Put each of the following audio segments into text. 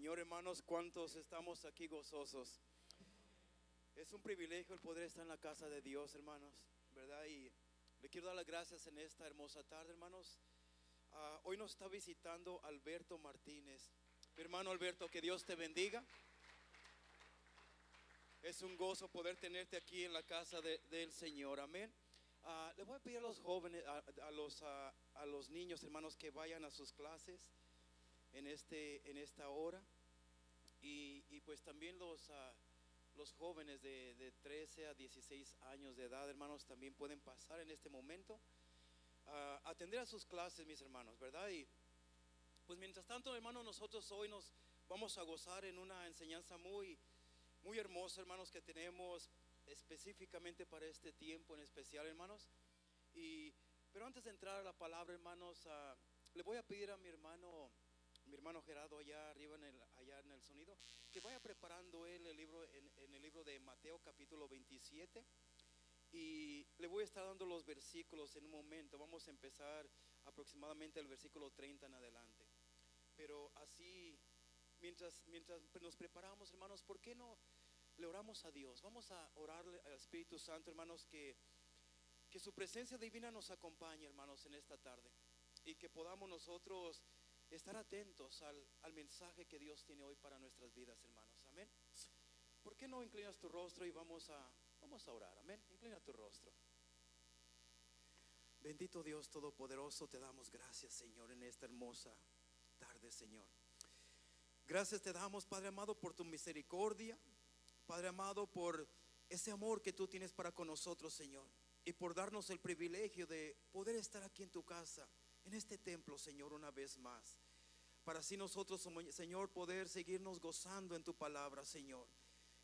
Señor, hermanos, ¿cuántos estamos aquí gozosos? Es un privilegio el poder estar en la casa de Dios, hermanos, ¿verdad? Y le quiero dar las gracias en esta hermosa tarde, hermanos. Hoy nos está visitando Alberto Martínez. Mi hermano Alberto, que Dios te bendiga. Es un gozo poder tenerte aquí en la casa del Señor, amén. Le voy a pedir a los jóvenes, a los niños, hermanos, que vayan a sus clases en esta hora. Y pues también los jóvenes de 13 a 16 años de edad, hermanos, también pueden pasar en este momento a atender a sus clases, mis hermanos, ¿verdad? Y pues mientras tanto, hermanos, nosotros hoy nos vamos a gozar en una enseñanza muy hermosa, hermanos, que tenemos específicamente para este tiempo en especial, hermanos. Pero antes de entrar a la palabra, hermanos, le voy a pedir a mi hermano Gerardo allá arriba allá en el sonido, que vaya preparando él el libro en el libro de Mateo capítulo 27, y le voy a estar dando los versículos en un momento. Vamos a empezar aproximadamente el versículo 30 en adelante. Pero así, mientras nos preparamos, hermanos, ¿por qué no le oramos a Dios? Vamos a orarle al Espíritu Santo, hermanos, que su presencia divina nos acompañe, hermanos, en esta tarde, y que podamos nosotros estar atentos al mensaje que Dios tiene hoy para nuestras vidas, hermanos, amén. ¿Por qué no inclinas tu rostro y vamos a orar, amén? Inclina tu rostro. Bendito Dios Todopoderoso, te damos gracias, Señor, en esta hermosa tarde, Señor. Gracias te damos, Padre amado, por tu misericordia, Padre amado, por ese amor que tú tienes para con nosotros, Señor, y por darnos el privilegio de poder estar aquí en tu casa, en este templo, Señor, una vez más, para así nosotros, Señor, poder seguirnos gozando en tu palabra, Señor.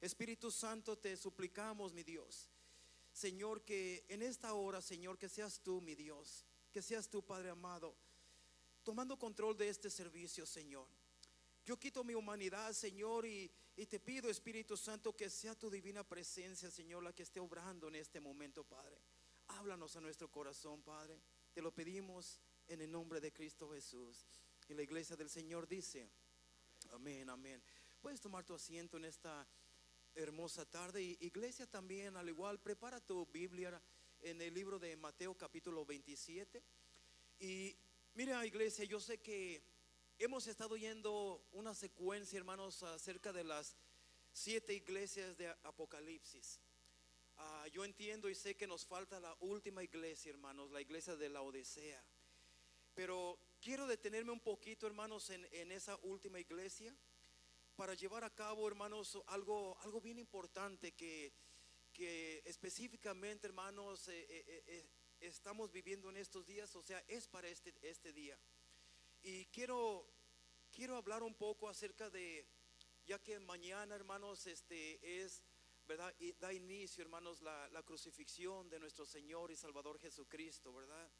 Espíritu Santo, te suplicamos, mi Dios, Señor, que en esta hora, Señor, que seas tú, mi Dios, que seas tú, Padre amado, tomando control de este servicio, Señor. Yo quito mi humanidad, Señor, y te pido, Espíritu Santo, que sea tu divina presencia, Señor, la que esté obrando en este momento, Padre. Háblanos a nuestro corazón, Padre. Te lo pedimos en el nombre de Cristo Jesús. Y la iglesia del Señor dice: amén, amén. Puedes tomar tu asiento en esta hermosa tarde. Y iglesia también, al igual, prepara tu Biblia en el libro de Mateo capítulo 27. Y mira, iglesia, yo sé que hemos estado yendo una secuencia, hermanos, acerca de las 7 iglesias de Apocalipsis. Yo entiendo y sé que nos falta la última iglesia, hermanos, la iglesia de la Odisea. Pero quiero detenerme un poquito, hermanos, en esa última iglesia, para llevar a cabo, hermanos, algo bien importante que específicamente, hermanos, estamos viviendo en estos días. O sea, es para este día. Y quiero hablar un poco acerca de, ya que mañana, hermanos, es, ¿verdad? Y da inicio, hermanos, la crucifixión de nuestro Señor y Salvador Jesucristo, ¿verdad?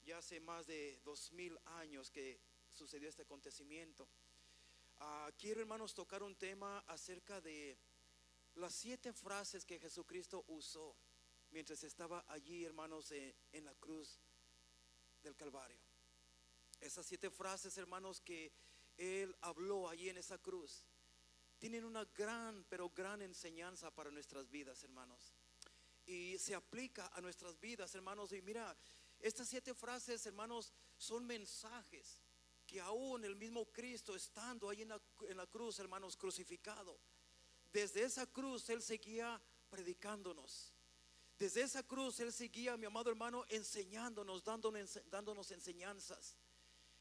Ya hace más de 2000 años que sucedió este acontecimiento. Quiero, hermanos, tocar un tema acerca de las 7 frases que Jesucristo usó mientras estaba allí, hermanos, en la cruz del Calvario. Esas 7 frases, hermanos, que Él habló allí en esa cruz, tienen una gran, pero gran enseñanza para nuestras vidas, hermanos. Y se aplica a nuestras vidas, hermanos. Y mira, estas 7 frases, hermanos, son mensajes que aún el mismo Cristo, estando ahí en la cruz, hermanos, crucificado, desde esa cruz Él seguía predicándonos. Desde esa cruz Él seguía, mi amado hermano, enseñándonos, dándonos enseñanzas.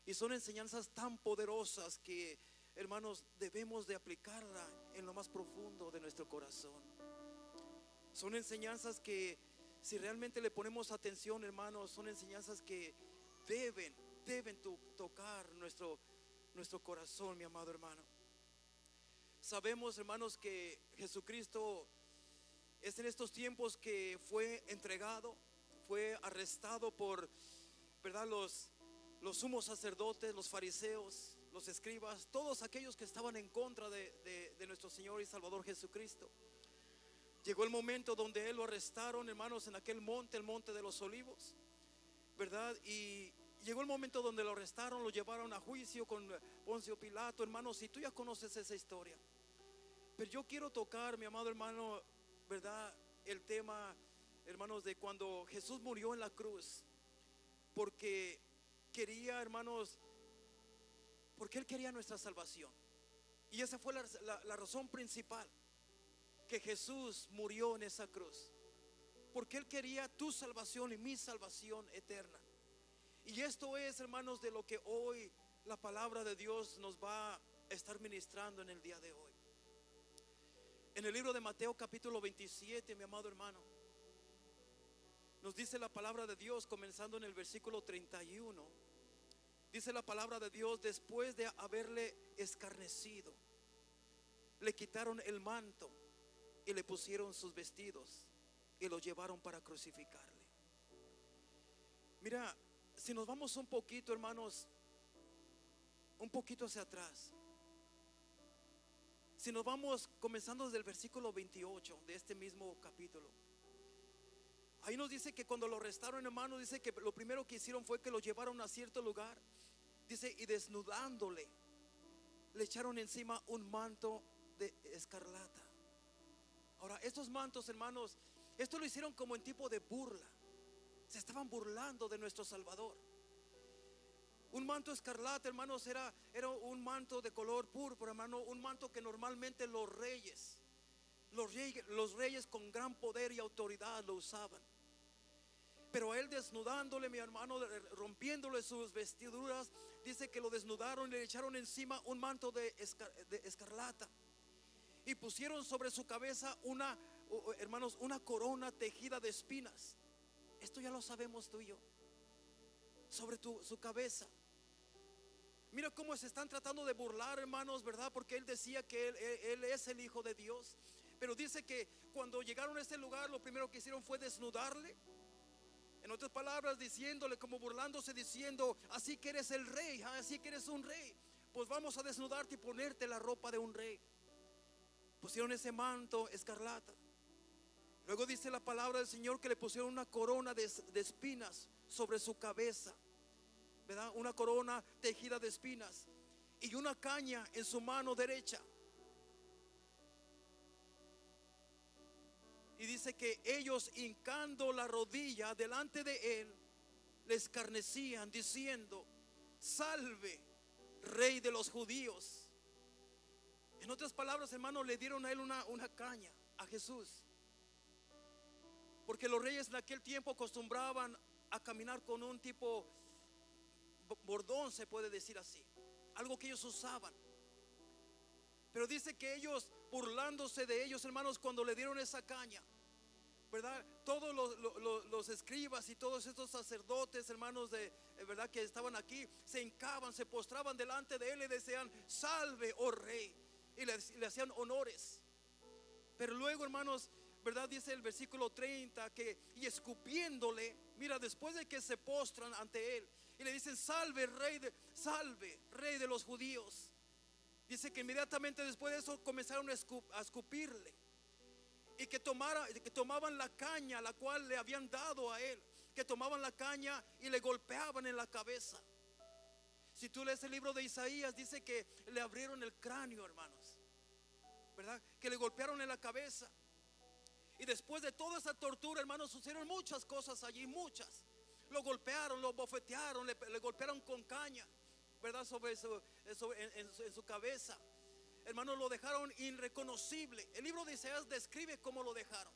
Y son enseñanzas tan poderosas que, hermanos, debemos de aplicarla en lo más profundo de nuestro corazón. Son enseñanzas que, si realmente le ponemos atención, hermanos, son enseñanzas que deben tocar nuestro corazón, mi amado hermano. Sabemos, hermanos, que Jesucristo es en estos tiempos que fue entregado, fue arrestado por, ¿verdad?, los sumos sacerdotes, los fariseos, los escribas, todos aquellos que estaban en contra de nuestro Señor y Salvador Jesucristo. Llegó el momento donde Él lo arrestaron, hermanos, en aquel monte, el monte de los olivos, ¿verdad? Y llegó el momento donde lo arrestaron, lo llevaron a juicio con Poncio Pilato, hermanos, si tú ya conoces esa historia. Pero yo quiero tocar, mi amado hermano, ¿verdad? El tema, hermanos, de cuando Jesús murió en la cruz. Porque quería, hermanos, porque Él quería nuestra salvación. Y esa fue la razón principal, que Jesús murió en esa cruz. Porque Él quería tu salvación y mi salvación eterna. Y esto es, hermanos, de lo que hoy la palabra de Dios nos va a estar ministrando en el día de hoy. En el libro de Mateo capítulo 27, mi amado hermano, nos dice la palabra de Dios, comenzando en el versículo 31. Dice la palabra de Dios: después de haberle escarnecido, le quitaron el manto y le pusieron sus vestidos y lo llevaron para crucificarle. Mira, si nos vamos un poquito, hermanos, un poquito hacia atrás, si nos vamos comenzando desde el versículo 28 de este mismo capítulo, ahí nos dice que cuando lo arrestaron, hermano, dice que lo primero que hicieron fue que lo llevaron a cierto lugar. Dice, y desnudándole, le echaron encima un manto de escarlata. Ahora, estos mantos, hermanos, esto lo hicieron como en tipo de burla. Se estaban burlando de nuestro Salvador. Un manto escarlata, hermanos, era un manto de color púrpura, hermano. Un manto que normalmente los reyes con gran poder y autoridad lo usaban. Pero a él, desnudándole, mi hermano, rompiéndole sus vestiduras, dice que lo desnudaron y le echaron encima un manto de escarlata. Y pusieron sobre su cabeza hermanos, una corona tejida de espinas. Esto ya lo sabemos tú y yo. Sobre su cabeza. Mira cómo se están tratando de burlar, hermanos, ¿verdad? Porque él decía que él es el Hijo de Dios. Pero dice que cuando llegaron a este lugar, lo primero que hicieron fue desnudarle. En otras palabras, diciéndole, como burlándose, diciendo: así que eres el rey, así que eres un rey, pues vamos a desnudarte y ponerte la ropa de un rey. Pusieron ese manto escarlata. Luego dice la palabra del Señor que le pusieron una corona de espinas sobre su cabeza, ¿verdad? Una corona tejida de espinas y una caña en su mano derecha. Y dice que ellos, hincando la rodilla delante de él, le escarnecían diciendo: salve, rey de los judíos. En otras palabras, hermano, le dieron a él una caña a Jesús. Porque los reyes en aquel tiempo acostumbraban a caminar con un tipo bordón, se puede decir así, algo que ellos usaban. Pero dice que ellos, burlándose de ellos, hermanos, cuando le dieron esa caña, ¿verdad? Todos los escribas y todos estos sacerdotes, hermanos, ¿verdad?, que estaban aquí, se hincaban, se postraban delante de él y decían: salve, oh rey. Y le hacían honores. Pero luego, hermanos, ¿verdad?, dice el versículo 30 que, y escupiéndole, mira, después de que se postran ante él y le dicen: salve, rey de los judíos. Dice que inmediatamente después de eso comenzaron a escupirle. Y que tomaban la caña, la cual le habían dado a él, que tomaban la caña y le golpeaban en la cabeza. Si tú lees el libro de Isaías, dice que le abrieron el cráneo, hermanos, ¿verdad? Que le golpearon en la cabeza. Y después de toda esa tortura, hermanos, sucedieron muchas cosas allí, muchas. Lo golpearon, lo bofetearon, le golpearon con caña, ¿verdad? En su cabeza. Hermanos, lo dejaron irreconocible. El libro de Isaías describe cómo lo dejaron.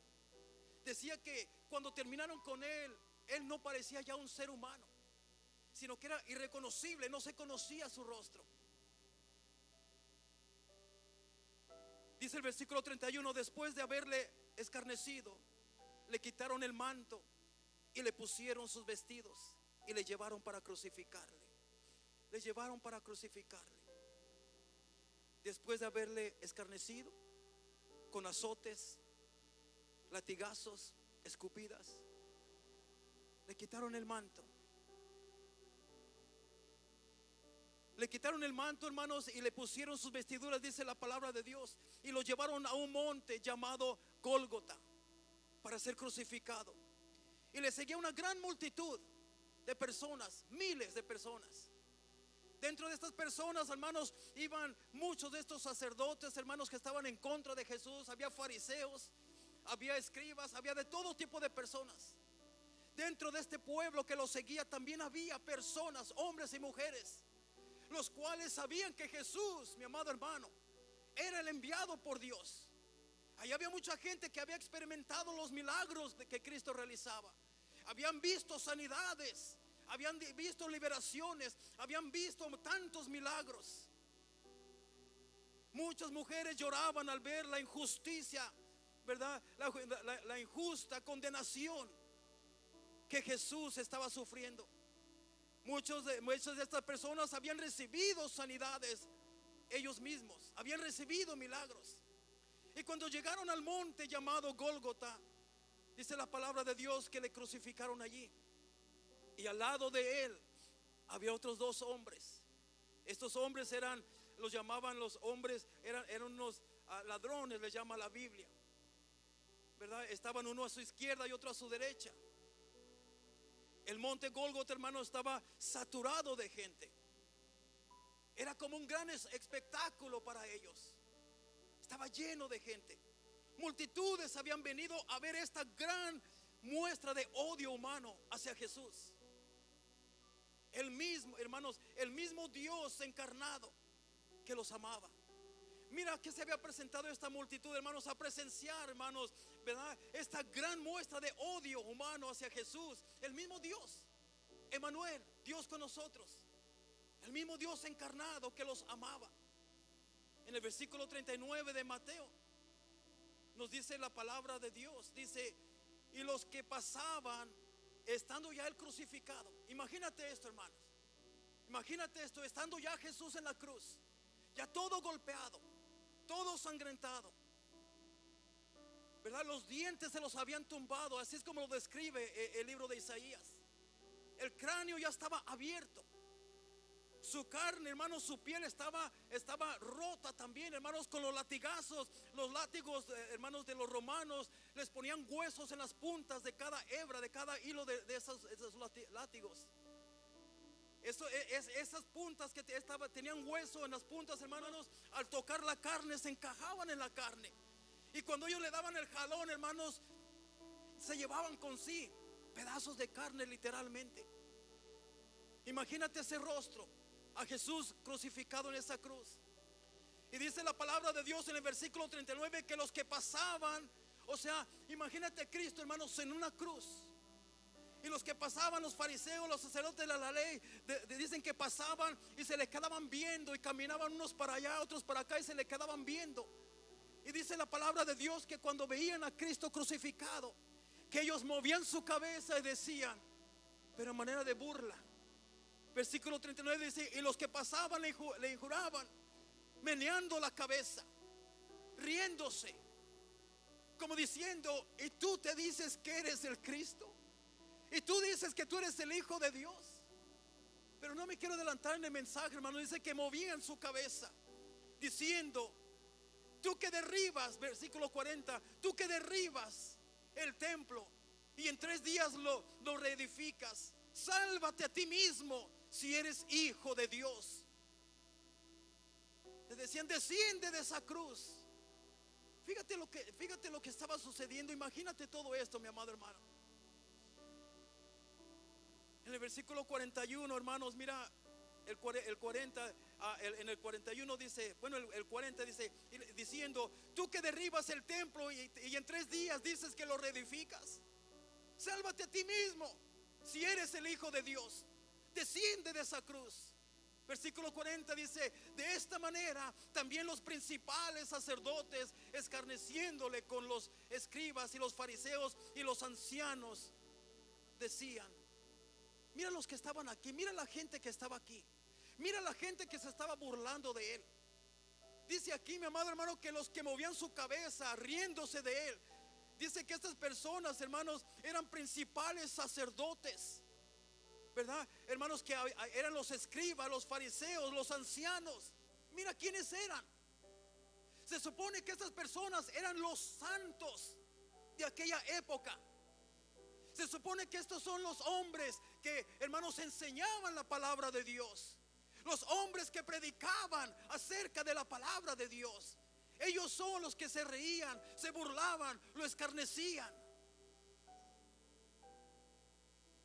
Decía que cuando terminaron con él, él no parecía ya un ser humano, sino que era irreconocible, no se conocía su rostro. Dice el versículo 31: después de haberle escarnecido, le quitaron el manto y le pusieron sus vestidos y le llevaron para crucificarle. Le llevaron para crucificarle. Después de haberle escarnecido con azotes, latigazos, escupidas, le quitaron el manto. Le quitaron el manto, hermanos, y le pusieron sus vestiduras, dice la palabra de Dios, y lo llevaron a un monte llamado Gólgota para ser crucificado. Y le seguía una gran multitud. de personas, miles de personas. Dentro de estas personas, hermanos, iban muchos de estos sacerdotes, hermanos, que estaban en contra de Jesús. Había fariseos, había escribas, había de todo tipo de personas. Dentro de este pueblo que lo seguía también había personas, hombres y mujeres, los cuales sabían que Jesús, mi amado hermano, era el enviado por Dios. Ahí había mucha gente que había experimentado los milagros que Cristo realizaba. Habían visto sanidades, habían visto liberaciones, habían visto tantos milagros. Muchas mujeres lloraban al ver la injusticia, ¿verdad? La injusta condenación que Jesús estaba sufriendo. Muchas de estas personas habían recibido sanidades ellos mismos, habían recibido milagros. Y cuando llegaron al monte llamado Gólgota, dice la palabra de Dios que le crucificaron allí. Y al lado de él había otros dos hombres. Estos hombres los llamaban los hombres, eran unos ladrones, les llama la Biblia, ¿verdad? Estaban uno a su izquierda y otro a su derecha. El monte Gólgota, hermano, estaba saturado de gente. Era como un gran espectáculo para ellos. Estaba lleno de gente. Multitudes habían venido a ver esta gran muestra de odio humano hacia Jesús. El mismo, hermanos, el mismo Dios encarnado que los amaba. Mira que se había presentado esta multitud, hermanos, a presenciar, hermanos, ¿verdad? Esta gran muestra de odio humano hacia Jesús. El mismo Dios, Emmanuel, Dios con nosotros. El mismo Dios encarnado que los amaba. En el versículo 39 de Mateo nos dice la palabra de Dios. Dice: y los que pasaban, estando ya él crucificado. Imagínate esto, hermanos. Imagínate esto, estando ya Jesús en la cruz, ya todo golpeado, todo sangrentado, ¿verdad? Los dientes se los habían tumbado, así es como lo describe el libro de Isaías. El cráneo ya estaba abierto. Su carne, hermanos, su piel estaba rota también, hermanos, con los latigazos. Los látigos, hermanos, de los romanos, les ponían huesos en las puntas de cada hebra, de cada hilo de esos látigos. Esas puntas que tenían hueso en las puntas, hermanos, al tocar la carne se encajaban en la carne. Y cuando ellos le daban el jalón, hermanos, se llevaban con sí pedazos de carne, literalmente. Imagínate ese rostro, a Jesús crucificado en esa cruz. Y dice la palabra de Dios en el versículo 39 que los que pasaban, o sea, imagínate a Cristo, hermanos, en una cruz. Y los que pasaban, los fariseos, los sacerdotes de la ley, dicen que pasaban y se les quedaban viendo, y caminaban unos para allá, otros para acá, y se les quedaban viendo. Y dice la palabra de Dios que cuando veían a Cristo crucificado, que ellos movían su cabeza y decían, pero en manera de burla. Versículo 39 dice: y los que pasaban le injuraban, meneando la cabeza, riéndose, como diciendo: ¿y tú te dices que eres el Cristo? ¿Y tú dices que tú eres el Hijo de Dios? Pero no me quiero adelantar en el mensaje, hermano. Dice que movían su cabeza, diciendo: tú que derribas, versículo 40, tú que derribas el templo y en 3 días lo reedificas, sálvate a ti mismo si eres hijo de Dios. Le decían: desciende de esa cruz. Fíjate lo que estaba sucediendo. Imagínate todo esto, mi amado hermano. En el versículo 41, hermanos, mira, el 40, en el 41 dice, bueno, el 40 dice, diciendo: tú que derribas el templo y en 3 días dices que lo reedificas, sálvate a ti mismo si eres el Hijo de Dios, desciende de esa cruz. Versículo 40 dice: de esta manera también los principales sacerdotes, escarneciéndole con los escribas y los fariseos y los ancianos, decían. Mira los que estaban aquí, mira la gente que estaba aquí, mira la gente que se estaba burlando de él. Dice aquí, mi amado hermano, que los que movían su cabeza riéndose de él, dice que estas personas, hermanos, eran principales sacerdotes, ¿verdad? Hermanos, que eran los escribas, los fariseos, los ancianos. Mira quiénes eran. Se supone que estas personas eran los santos de aquella época. Se supone que estos son los hombres que, hermanos, enseñaban la palabra de Dios. Los hombres que predicaban acerca de la palabra de Dios. Ellos son los que se reían, se burlaban, lo escarnecían.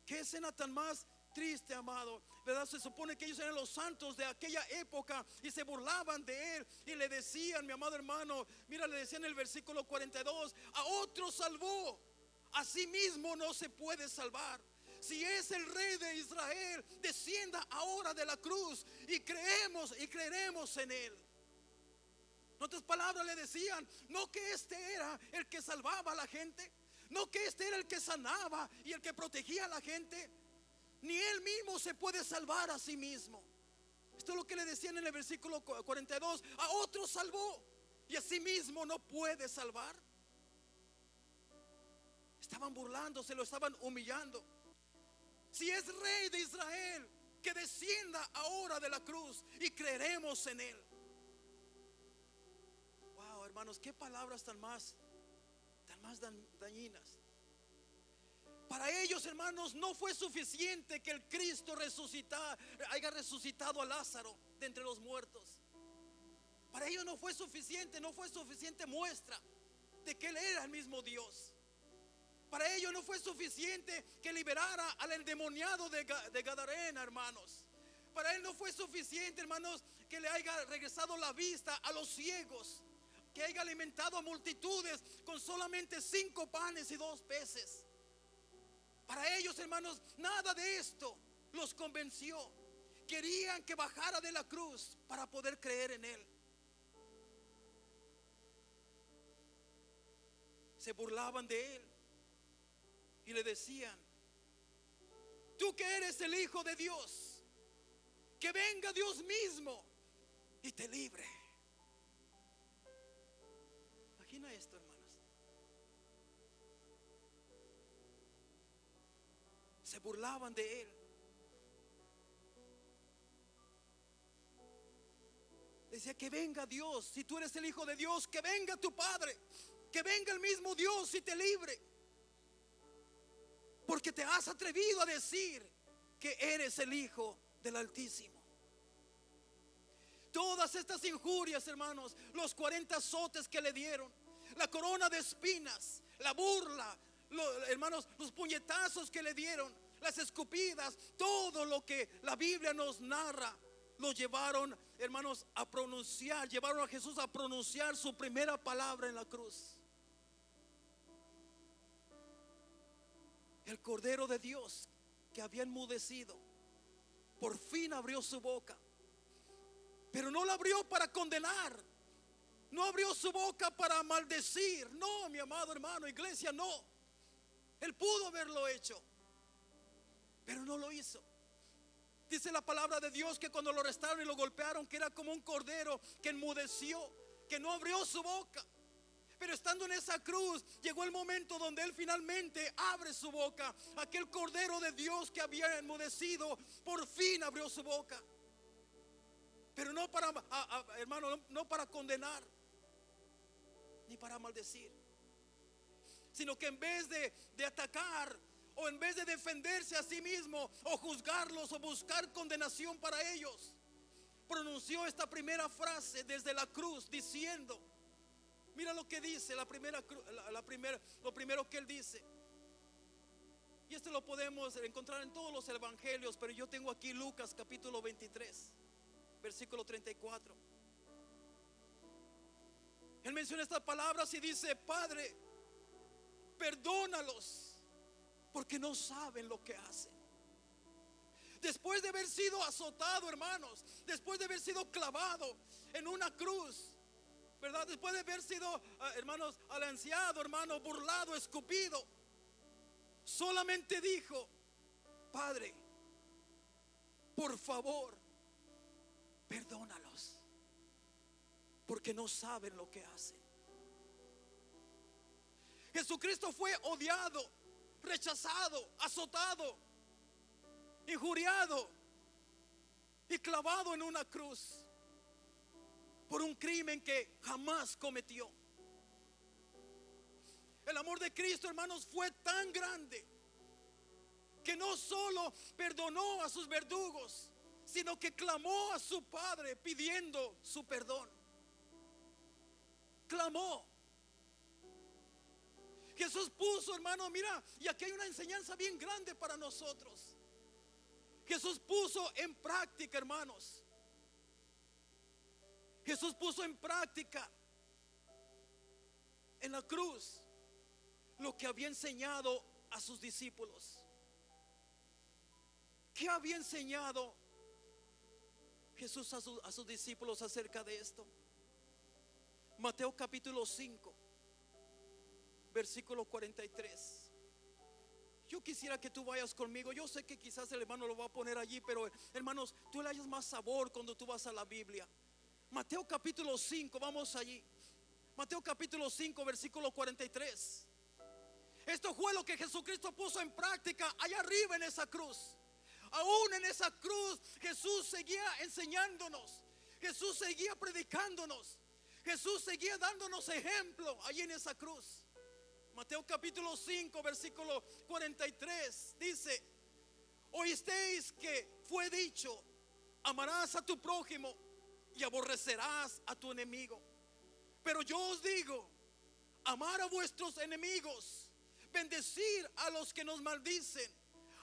Qué escena tan más triste, amado, ¿verdad? Se supone que ellos eran los santos de aquella época y se burlaban de él y le decían, mi amado hermano, mira, le decían en el versículo 42, a otro salvó, a sí mismo no se puede salvar. Si es el rey de Israel, descienda ahora de la cruz y creeremos en él. En otras palabras le decían, no que este era el que salvaba a la gente, no que este era el que sanaba y el que protegía a la gente, ni él mismo se puede salvar a sí mismo. Esto es lo que le decían en el versículo 42, a otro salvó y a sí mismo no puede salvar. Estaban burlándose, lo estaban humillando. Si es rey de Israel, que descienda ahora de la cruz y creeremos en él. Wow, hermanos, qué palabras tan más dañinas. Para ellos, hermanos, no fue suficiente que el Cristo haya resucitado a Lázaro de entre los muertos. Para ellos no fue suficiente muestra de que él era el mismo Dios. Para ellos no fue suficiente que liberara al endemoniado de Gadarena, hermanos. Para él no fue suficiente, hermanos, que le haya regresado la vista a los ciegos, que haya alimentado a multitudes con solamente 5 panes y 2 peces. Para ellos, hermanos, nada de esto los convenció. Querían que bajara de la cruz para poder creer en él. Se burlaban de él y le decían, tú que eres el Hijo de Dios, que venga Dios mismo y te libre. Imagina esto, hermanos. Se burlaban de él. Decía, que venga Dios, si tú eres el Hijo de Dios, que venga tu Padre, que venga el mismo Dios y te libre. Porque te has atrevido a decir que eres el Hijo del Altísimo. Todas estas injurias, hermanos, los 40 azotes que le dieron, la corona de espinas, la burla, hermanos, los puñetazos que le dieron, las escupidas, todo lo que la Biblia nos narra, lo llevaron, hermanos, llevaron a Jesús a pronunciar su primera palabra en la cruz. El Cordero de Dios que había enmudecido, por fin abrió su boca. Pero no la abrió para condenar, no abrió su boca para maldecir. No, mi amado hermano, iglesia, no. Él pudo haberlo hecho, pero no lo hizo. Dice la palabra de Dios que cuando lo arrestaron y lo golpearon, que era como un cordero que enmudeció, que no abrió su boca. Pero estando en esa cruz, llegó el momento donde él finalmente abre su boca. Aquel Cordero de Dios que había enmudecido, por fin abrió su boca. Pero no para, hermano, no para condenar, ni para maldecir, sino que en vez de atacar, o en vez de defenderse a sí mismo, o juzgarlos, o buscar condenación para ellos, pronunció esta primera frase desde la cruz, diciendo, mira lo que dice, lo primero que él dice. Y esto lo podemos encontrar en todos los evangelios, pero yo tengo aquí Lucas capítulo 23, versículo 34. Él menciona estas palabras y dice, Padre, perdónalos, porque no saben lo que hacen. Después de haber sido azotado, hermanos, después de haber sido clavado en una cruz, ¿verdad? Después de haber sido, hermanos, alanceado, hermano, burlado, escupido, solamente dijo, Padre, por favor, perdónalos, porque no saben lo que hacen. Jesucristo fue odiado, rechazado, azotado, injuriado y clavado en una cruz por un crimen que jamás cometió. El amor de Cristo, hermanos, fue tan grande que no solo perdonó a sus verdugos, sino que clamó a su Padre pidiendo su perdón. Clamó. Jesús puso, hermano, mira, y aquí hay una enseñanza bien grande para nosotros. Jesús puso en práctica, hermanos. Jesús puso en práctica en la cruz lo que había enseñado a sus discípulos. ¿Qué había enseñado Jesús a sus discípulos acerca de esto? Mateo capítulo 5, versículo 43. Yo quisiera que tú vayas conmigo. Yo sé que quizás el hermano lo va a poner allí, pero hermanos, tú le hayas más sabor cuando tú vas a la Biblia. Mateo capítulo 5, vamos allí. Mateo capítulo 5, versículo 43. Esto fue lo que Jesucristo puso en práctica allá arriba en esa cruz. Aún en esa cruz Jesús seguía enseñándonos, Jesús seguía predicándonos, Jesús seguía dándonos ejemplo allí en esa cruz. Mateo capítulo 5, versículo 43 dice: oísteis que fue dicho, amarás a tu prójimo y aborrecerás a tu enemigo. Pero yo os digo, amar a vuestros enemigos, bendecir a los que nos maldicen,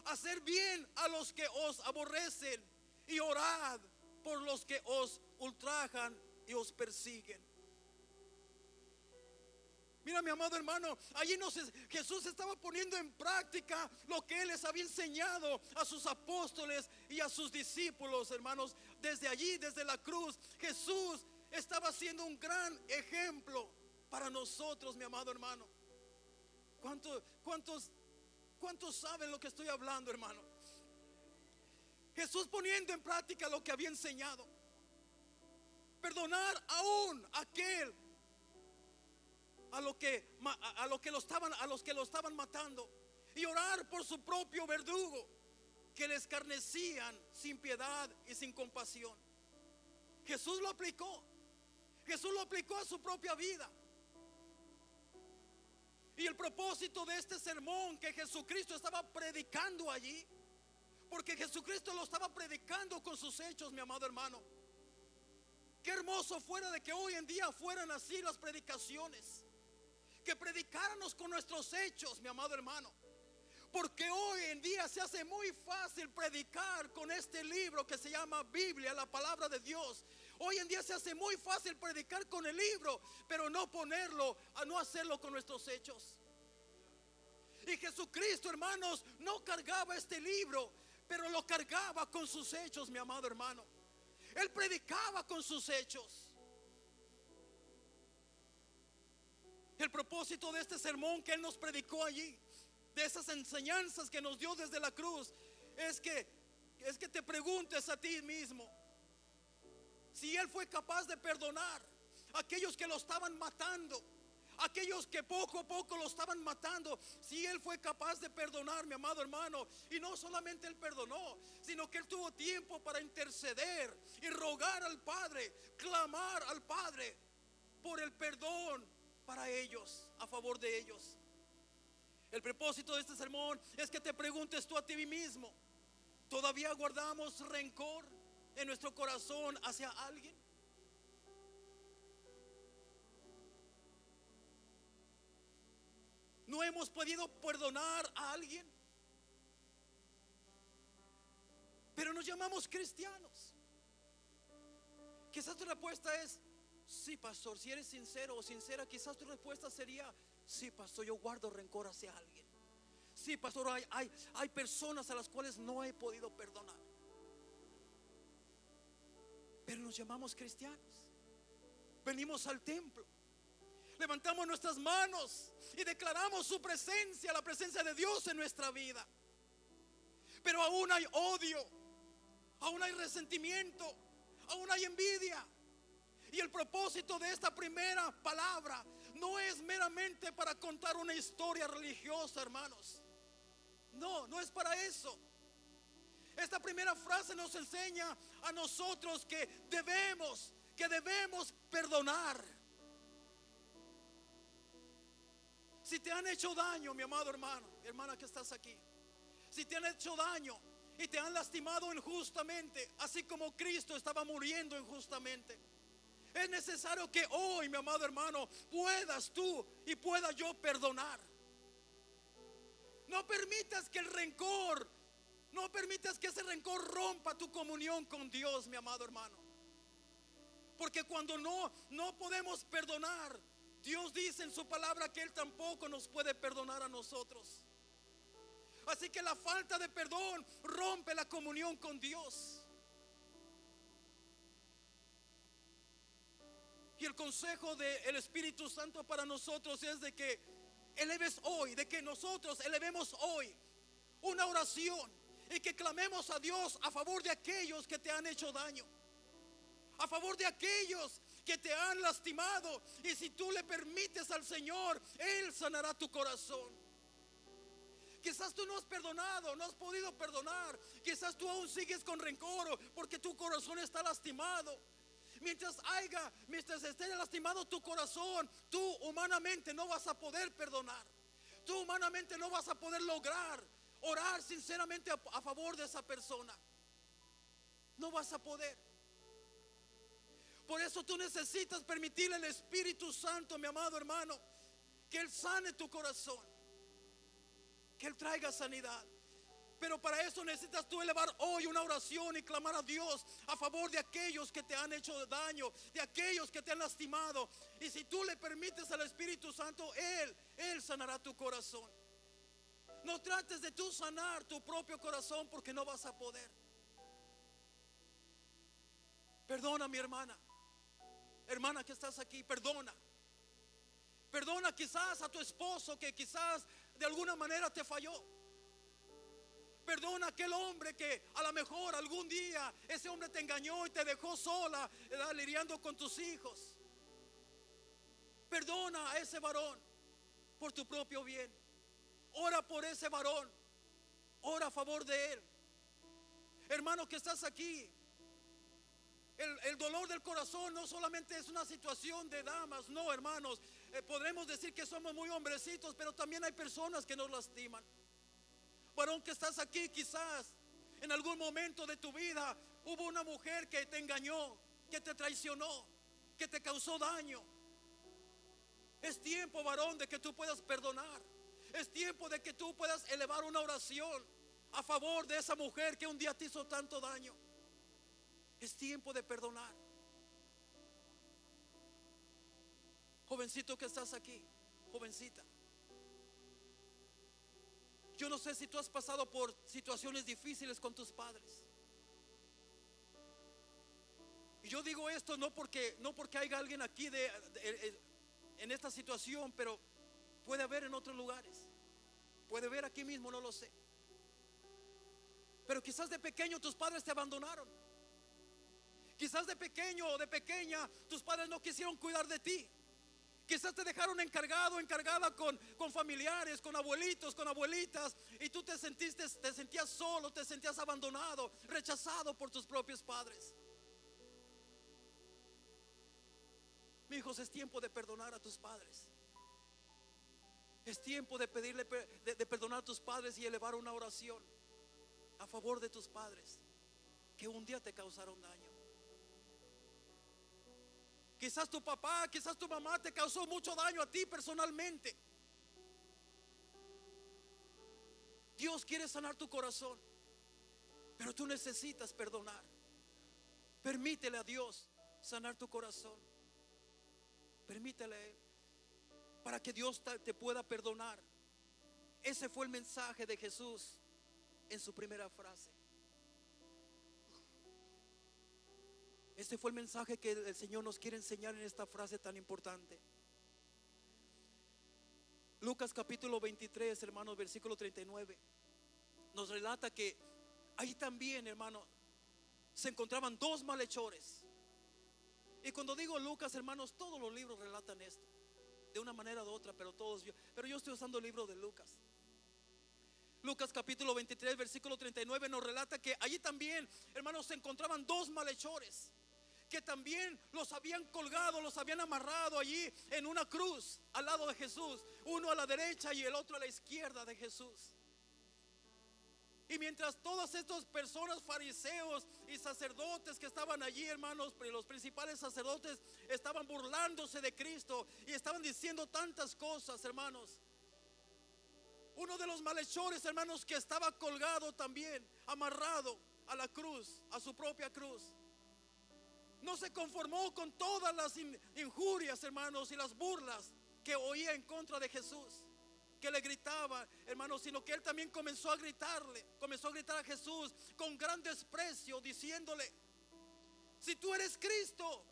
hacer bien a los que os aborrecen y orad por los que os ultrajan y os persiguen. Mira, mi amado hermano, allí Jesús estaba poniendo en práctica lo que Él les había enseñado a sus apóstoles y a sus discípulos, hermanos. Desde allí, desde la cruz, Jesús estaba siendo un gran ejemplo para nosotros, mi amado hermano. ¿Cuántos saben lo que estoy hablando, hermano? Jesús poniendo en práctica lo que había enseñado. Perdonar aún a aquel a los que lo estaban matando, y orar por su propio verdugo que les escarnecían sin piedad y sin compasión. Jesús lo aplicó. Jesús lo aplicó a su propia vida. Y el propósito de este sermón que Jesucristo estaba predicando allí, porque Jesucristo lo estaba predicando con sus hechos, mi amado hermano. Qué hermoso fuera de que hoy en día fueran así las predicaciones, que predicáramos con nuestros hechos, mi amado hermano. Porque hoy en día se hace muy fácil predicar con este libro que se llama Biblia, la palabra de Dios. Hoy en día se hace muy fácil predicar con el libro, pero no hacerlo con nuestros hechos. Y Jesucristo, hermanos, no cargaba este libro, pero lo cargaba con sus hechos, mi amado hermano. Él predicaba con sus hechos. El propósito de este sermón que Él nos predicó allí, de esas enseñanzas que nos dio desde la cruz, es que te preguntes a ti mismo si Él fue capaz de perdonar a aquellos que lo estaban matando, aquellos que poco a poco lo estaban matando. Si Él fue capaz de perdonar, mi amado hermano. Y no solamente Él perdonó, sino que Él tuvo tiempo para interceder y rogar al Padre, clamar al Padre por el perdón para ellos, a favor de ellos. El propósito de este sermón es que te preguntes tú a ti mismo: ¿todavía guardamos rencor en nuestro corazón hacia alguien? ¿No hemos podido perdonar a alguien? Pero nos llamamos cristianos. Quizás tu respuesta es: sí, pastor. Si eres sincero o sincera, quizás tu respuesta sería: sí, pastor, yo guardo rencor hacia alguien. Sí, pastor, hay personas a las cuales no he podido perdonar. Pero nos llamamos cristianos. Venimos al templo, levantamos nuestras manos y declaramos su presencia, la presencia de Dios en nuestra vida. Pero aún hay odio, aún hay resentimiento, aún hay envidia. Y el propósito de esta primera palabra no es meramente para contar una historia religiosa, hermanos. No es para eso. Esta primera frase nos enseña a nosotros que debemos perdonar. Si te han hecho daño, mi amado hermano, hermana que estás aquí, si te han hecho daño y te han lastimado injustamente, así como Cristo estaba muriendo injustamente, es necesario que hoy, mi amado hermano, puedas tú y pueda yo perdonar. No permitas que el rencor, no permitas que ese rencor rompa tu comunión con Dios, mi amado hermano. Porque cuando no podemos perdonar, Dios dice en su palabra que Él tampoco nos puede perdonar a nosotros. Así que la falta de perdón rompe la comunión con Dios. Y el consejo del Espíritu Santo para nosotros es de que eleves hoy, de que nosotros elevemos hoy una oración y que clamemos a Dios a favor de aquellos que te han hecho daño, a favor de aquellos que te han lastimado. Y si tú le permites al Señor, Él sanará tu corazón. Quizás tú no has perdonado, no has podido perdonar. Quizás tú aún sigues con rencor porque tu corazón está lastimado. Mientras esté lastimado tu corazón, tú humanamente no vas a poder perdonar. Tú humanamente no vas a poder lograr orar sinceramente a favor de esa persona. No vas a poder. Por eso tú necesitas permitirle al Espíritu Santo, mi amado hermano, que Él sane tu corazón, que Él traiga sanidad. Pero para eso necesitas tú elevar hoy una oración y clamar a Dios a favor de aquellos que te han hecho daño, de aquellos que te han lastimado. Y si tú le permites al Espíritu Santo, Él sanará tu corazón. No trates de tú sanar tu propio corazón, porque no vas a poder. Perdona, mi hermana que estás aquí, perdona. Perdona quizás a tu esposo que quizás de alguna manera te falló. Perdona a aquel hombre que a lo mejor algún día ese hombre te engañó y te dejó sola, lidiando con tus hijos. Perdona a ese varón por tu propio bien. Ora por ese varón. Ora a favor de él. Hermano que estás aquí, el dolor del corazón no solamente es una situación de damas, no, hermanos. Podremos decir que somos muy hombrecitos, pero también hay personas que nos lastiman. Varón que estás aquí, quizás en algún momento de tu vida hubo una mujer que te engañó, que te traicionó, que te causó daño. Es tiempo, varón, de que tú puedas perdonar. Es tiempo de que tú puedas elevar una oración a favor de esa mujer que un día te hizo tanto daño. Es tiempo de perdonar. Jovencito que estás aquí, jovencita, yo no sé si tú has pasado por situaciones difíciles con tus padres. Y yo digo esto no porque haya alguien aquí en esta situación, pero puede haber en otros lugares. Puede haber aquí mismo, no lo sé. Pero quizás de pequeño tus padres te abandonaron. Quizás de pequeño o de pequeña tus padres no quisieron cuidar de ti. Quizás te dejaron encargada con familiares, con abuelitos, con abuelitas, y tú te sentías solo, te sentías abandonado, rechazado por tus propios padres. Mi hijos, es tiempo de perdonar a tus padres. Es tiempo de pedirle de perdonar a tus padres y elevar una oración a favor de tus padres que un día te causaron daño. Quizás tu papá, quizás tu mamá te causó mucho daño a ti personalmente. Dios quiere sanar tu corazón, pero tú necesitas perdonar. Permítele a Dios sanar tu corazón. Permítele a Él para que Dios te pueda perdonar. Ese fue el mensaje de Jesús en su primera frase. Este fue el mensaje que el Señor nos quiere enseñar en esta frase tan importante. Lucas capítulo 23, hermanos, versículo 39, nos relata que ahí también, hermanos, se encontraban dos malhechores. Y cuando digo Lucas, hermanos, todos los libros relatan esto, de una manera u otra, pero yo estoy usando el libro de Lucas. Lucas capítulo 23, versículo 39 nos relata que allí también, hermanos, se encontraban dos malhechores que también los habían colgado, los habían amarrado allí en una cruz al lado de Jesús, uno a la derecha y el otro a la izquierda de Jesús. Y mientras todas estas personas, fariseos y sacerdotes que estaban allí, hermanos, los principales sacerdotes estaban burlándose de Cristo y estaban diciendo tantas cosas, hermanos. Uno de los malhechores, hermanos, que estaba colgado también, amarrado a la cruz, a su propia cruz, no se conformó con todas las injurias, hermanos, y las burlas que oía en contra de Jesús, que le gritaba, hermanos, sino que él también comenzó a gritar a Jesús con gran desprecio, diciéndole: si tú eres Cristo,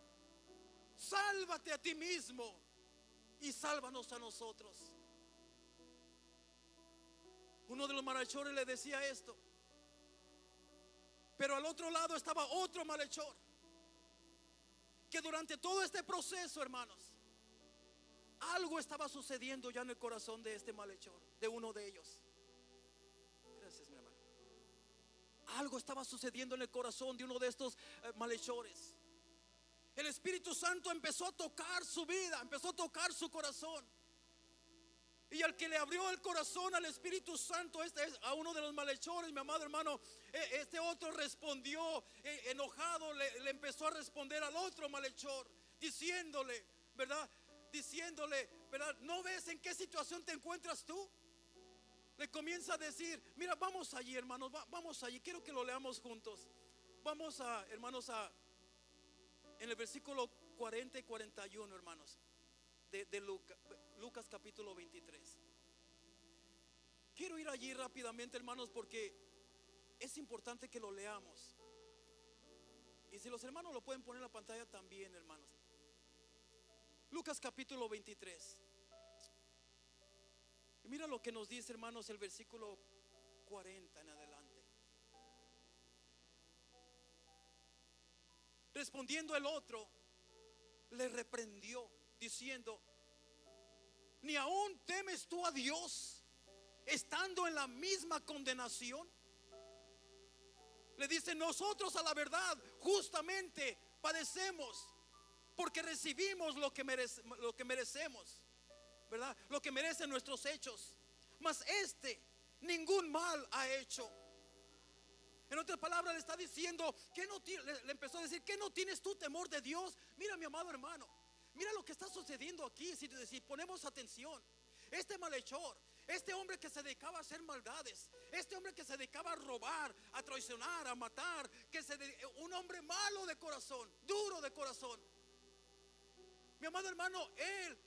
sálvate a ti mismo y sálvanos a nosotros. Uno de los malhechores le decía esto, pero al otro lado estaba otro malhechor, que durante todo este proceso, hermanos, algo estaba sucediendo ya en el corazón de este malhechor, de uno de ellos. Gracias, mi hermano. Algo estaba sucediendo en el corazón de uno de estos malhechores. El Espíritu Santo empezó a tocar su vida, empezó a tocar su corazón. Y al que le abrió el corazón al Espíritu Santo, a uno de los malhechores, mi amado hermano, este otro respondió enojado, le empezó a responder al otro malhechor, diciéndole, ¿verdad? ¿No ves en qué situación te encuentras tú? Le comienza a decir: mira, vamos allí, hermanos, vamos allí. Quiero que lo leamos juntos. Vamos a, hermanos, en el versículo 40 y 41, hermanos, de Lucas capítulo 23. Quiero ir allí rápidamente, hermanos, porque es importante que lo leamos. Y si los hermanos lo pueden poner en la pantalla también, hermanos. Lucas capítulo 23. Y mira lo que nos dice, hermanos, el versículo 40 en adelante. Respondiendo el otro, le reprendió, diciendo: ¿ni aún temes tú a Dios, estando en la misma condenación? Le dice: nosotros a la verdad justamente padecemos, porque recibimos lo que merecemos, ¿verdad? Lo que merecen nuestros hechos. Mas ningún mal ha hecho. En otras palabras, le está diciendo que le empezó a decir: ¿que no tienes tú temor de Dios? Mira, mi amado hermano, mira lo que está sucediendo aquí. Si ponemos atención, este malhechor, este hombre que se dedicaba a hacer maldades, este hombre que se dedicaba a robar, a traicionar, a matar, un hombre malo de corazón, duro de corazón, mi amado hermano, él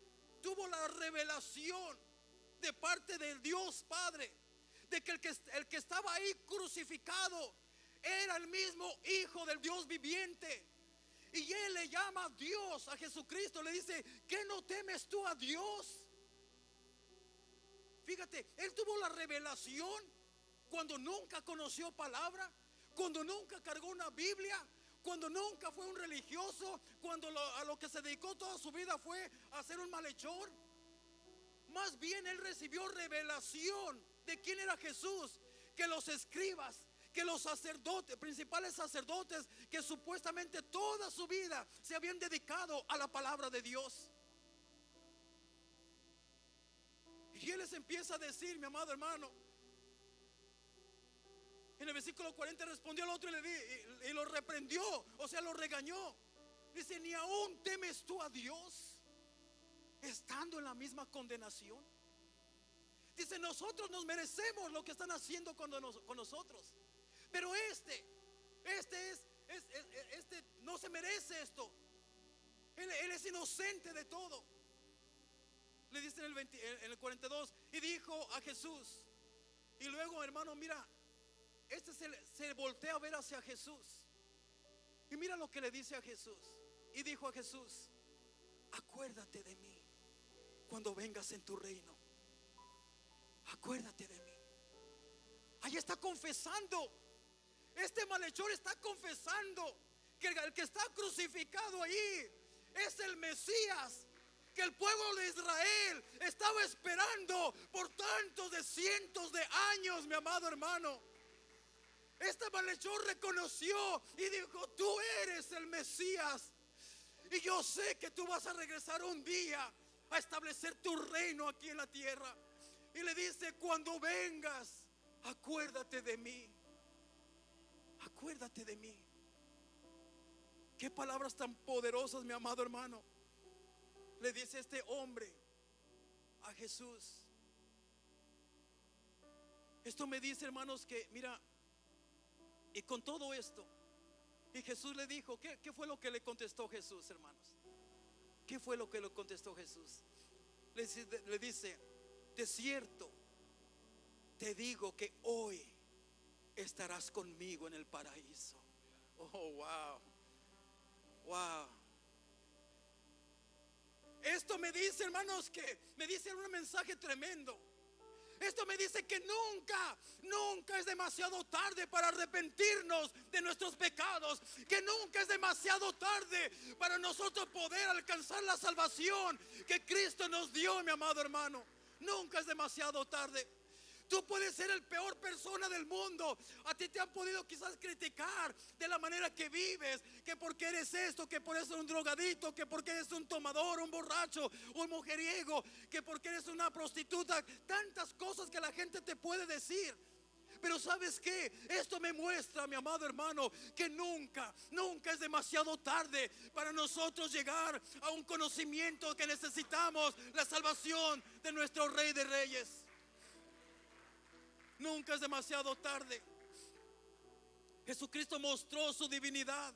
tuvo la revelación de parte del Dios Padre de que el que estaba ahí crucificado era el mismo Hijo del Dios viviente. Y él le llama a Dios, a Jesucristo, le dice: ¿qué no temes tú a Dios? Fíjate, él tuvo la revelación cuando nunca conoció palabra, cuando nunca cargó una Biblia, cuando nunca fue un religioso, cuando a lo que se dedicó toda su vida fue a ser un malhechor. Más bien él recibió revelación de quién era Jesús, que los escribas, que los sacerdotes, principales sacerdotes, que supuestamente toda su vida se habían dedicado a la palabra de Dios. Y él les empieza a decir, mi amado hermano, en el versículo 40 respondió al otro y lo reprendió, o sea, lo regañó. Dice: ¿ni aún temes tú a Dios, estando en la misma condenación? Dice: nosotros nos merecemos lo que están haciendo con nosotros, pero este no se merece esto. Él es inocente de todo. Le dice en el 42: y dijo a Jesús. Y luego, hermano, mira, se voltea a ver hacia Jesús. Y mira lo que le dice a Jesús. Y dijo a Jesús: acuérdate de mí cuando vengas en tu reino. Acuérdate de mí. Ahí está confesando. Este malhechor está confesando que el que está crucificado ahí es el Mesías, que el pueblo de Israel estaba esperando por tantos de cientos de años, mi amado hermano. Este malhechor reconoció y dijo: tú eres el Mesías, y yo sé que tú vas a regresar un día a establecer tu reino aquí en la tierra. Y le dice: cuando vengas, acuérdate de mí, acuérdate de mí. Qué palabras tan poderosas, mi amado hermano, le dice este hombre a Jesús. Esto me dice, hermanos, que mira, y con todo esto, y Jesús le dijo, ¿qué fue lo que le contestó Jesús, hermanos? ¿Qué fue lo que le contestó Jesús? Le dice, de cierto te digo que hoy estarás conmigo en el paraíso. Oh, wow, wow. Esto me dice, hermanos, que me dice un mensaje tremendo. Esto me dice que nunca es demasiado tarde para arrepentirnos de nuestros pecados. Que nunca es demasiado tarde para nosotros poder alcanzar la salvación que Cristo nos dio, mi amado hermano. Nunca es demasiado tarde. Tú puedes ser el peor persona del mundo. A ti te han podido quizás criticar de la manera que vives, que porque eres esto, que por eso eres un drogadito, que porque eres un tomador, un borracho, un mujeriego, que porque eres una prostituta. Tantas cosas que la gente te puede decir. Pero ¿sabes qué? Esto me muestra, mi amado hermano, que nunca es demasiado tarde para nosotros llegar a un conocimiento que necesitamos, la salvación de nuestro Rey de Reyes. Nunca es demasiado tarde. Jesucristo mostró su divinidad,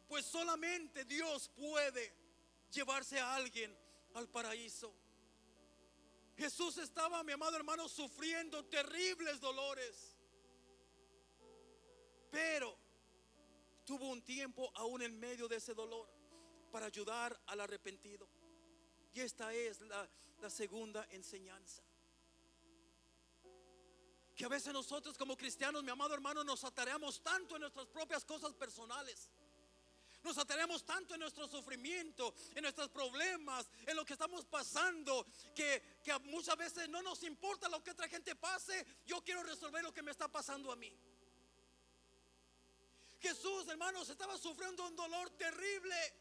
pues solamente Dios puede llevarse a alguien al paraíso. Jesús estaba, mi amado hermano, sufriendo terribles dolores, pero tuvo un tiempo aún en medio de ese dolor para ayudar al arrepentido. Y esta es la segunda enseñanza. Que a veces nosotros como cristianos, mi amado hermano, nos atareamos tanto en nuestras propias cosas personales. Nos atareamos tanto en nuestro sufrimiento, en nuestros problemas, en lo que estamos pasando, que muchas veces no nos importa lo que otra gente pase. Yo quiero resolver lo que me está pasando a mí. Jesús, hermanos, estaba sufriendo un dolor terrible.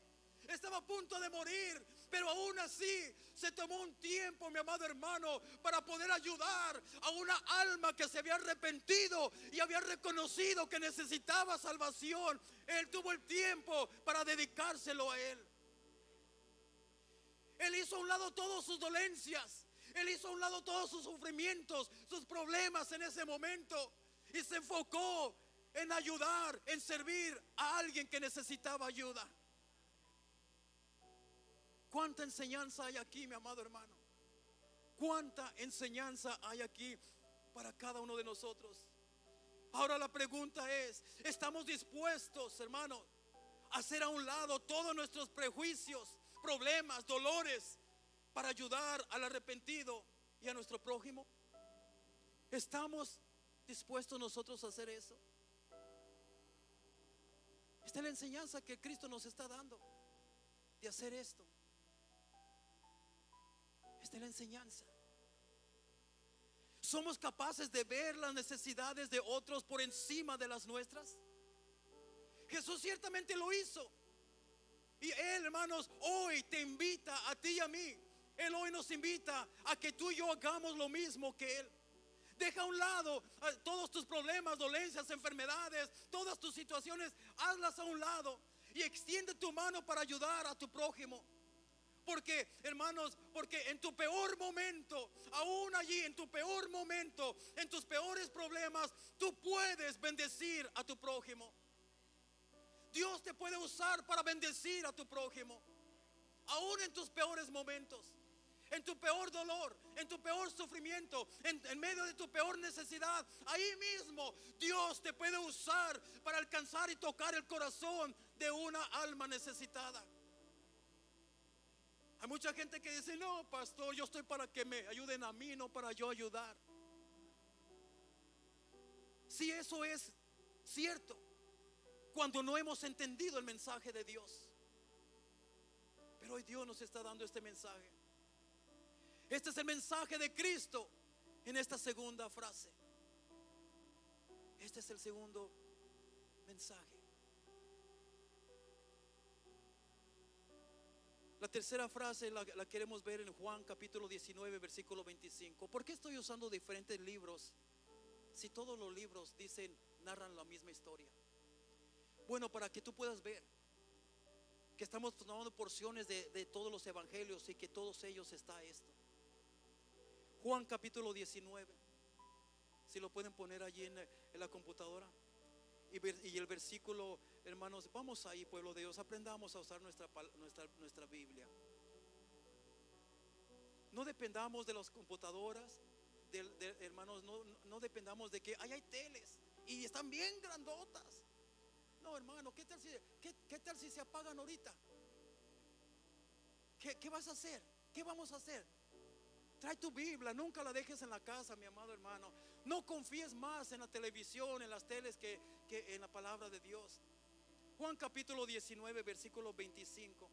Estaba a punto de morir, pero aún así se tomó un tiempo, mi amado hermano, para poder ayudar a una alma que se había arrepentido y había reconocido que necesitaba salvación. Él tuvo el tiempo para dedicárselo a él. Él hizo a un lado todas sus dolencias. Él hizo a un lado todos sus sufrimientos, sus problemas en ese momento, y se enfocó en ayudar, en servir a alguien que necesitaba ayuda. ¿Cuánta enseñanza hay aquí, mi amado hermano? ¿Cuánta enseñanza hay aquí para cada uno de nosotros? Ahora la pregunta es, ¿estamos dispuestos, hermano, a hacer a un lado todos nuestros prejuicios, problemas, dolores, para ayudar al arrepentido y a nuestro prójimo? ¿Estamos dispuestos nosotros a hacer eso? Esta es la enseñanza que Cristo nos está dando, de hacer esto. Esta es la enseñanza. ¿Somos capaces de ver las necesidades de otros por encima de las nuestras? Jesús ciertamente lo hizo. Y Él, hermanos, hoy te invita a ti y a mí. Él hoy nos invita a que tú y yo hagamos lo mismo que Él. Deja a un lado todos tus problemas, dolencias, enfermedades, todas tus situaciones. Hazlas a un lado y extiende tu mano para ayudar a tu prójimo. Porque, hermanos, porque en tu peor momento, aún allí en tu peor momento, en tus peores problemas, tú puedes bendecir a tu prójimo. Dios te puede usar para bendecir a tu prójimo, aún en tus peores momentos, en tu peor dolor, en tu peor sufrimiento, en medio de tu peor necesidad. Ahí mismo Dios te puede usar para alcanzar y tocar el corazón de una alma necesitada. Hay mucha gente que dice, no, pastor, yo estoy para que me ayuden a mí, no para yo ayudar. Si eso es cierto, cuando no hemos entendido el mensaje de Dios. Pero hoy Dios nos está dando este mensaje. Este es el mensaje de Cristo en esta segunda frase. Este es el segundo mensaje. La tercera frase la queremos ver en Juan capítulo 19 versículo 25. ¿Por qué estoy usando diferentes libros si todos los libros dicen, narran la misma historia? Bueno, para que tú puedas ver que estamos tomando porciones de todos los evangelios y que todos ellos está esto. Juan capítulo 19, si lo pueden poner allí en la computadora. Y el versículo, hermanos, vamos ahí, pueblo de Dios, aprendamos a usar nuestra Biblia. No dependamos de las computadoras, hermanos, no dependamos de que hay teles y están bien grandotas. No, hermano, ¿qué tal si se apagan ahorita? ¿Qué vas a hacer? ¿Qué vamos a hacer? Trae tu Biblia, nunca la dejes en la casa, mi amado hermano. No confíes más en la televisión, en las teles, que en la palabra de Dios. Juan capítulo 19, versículo 25.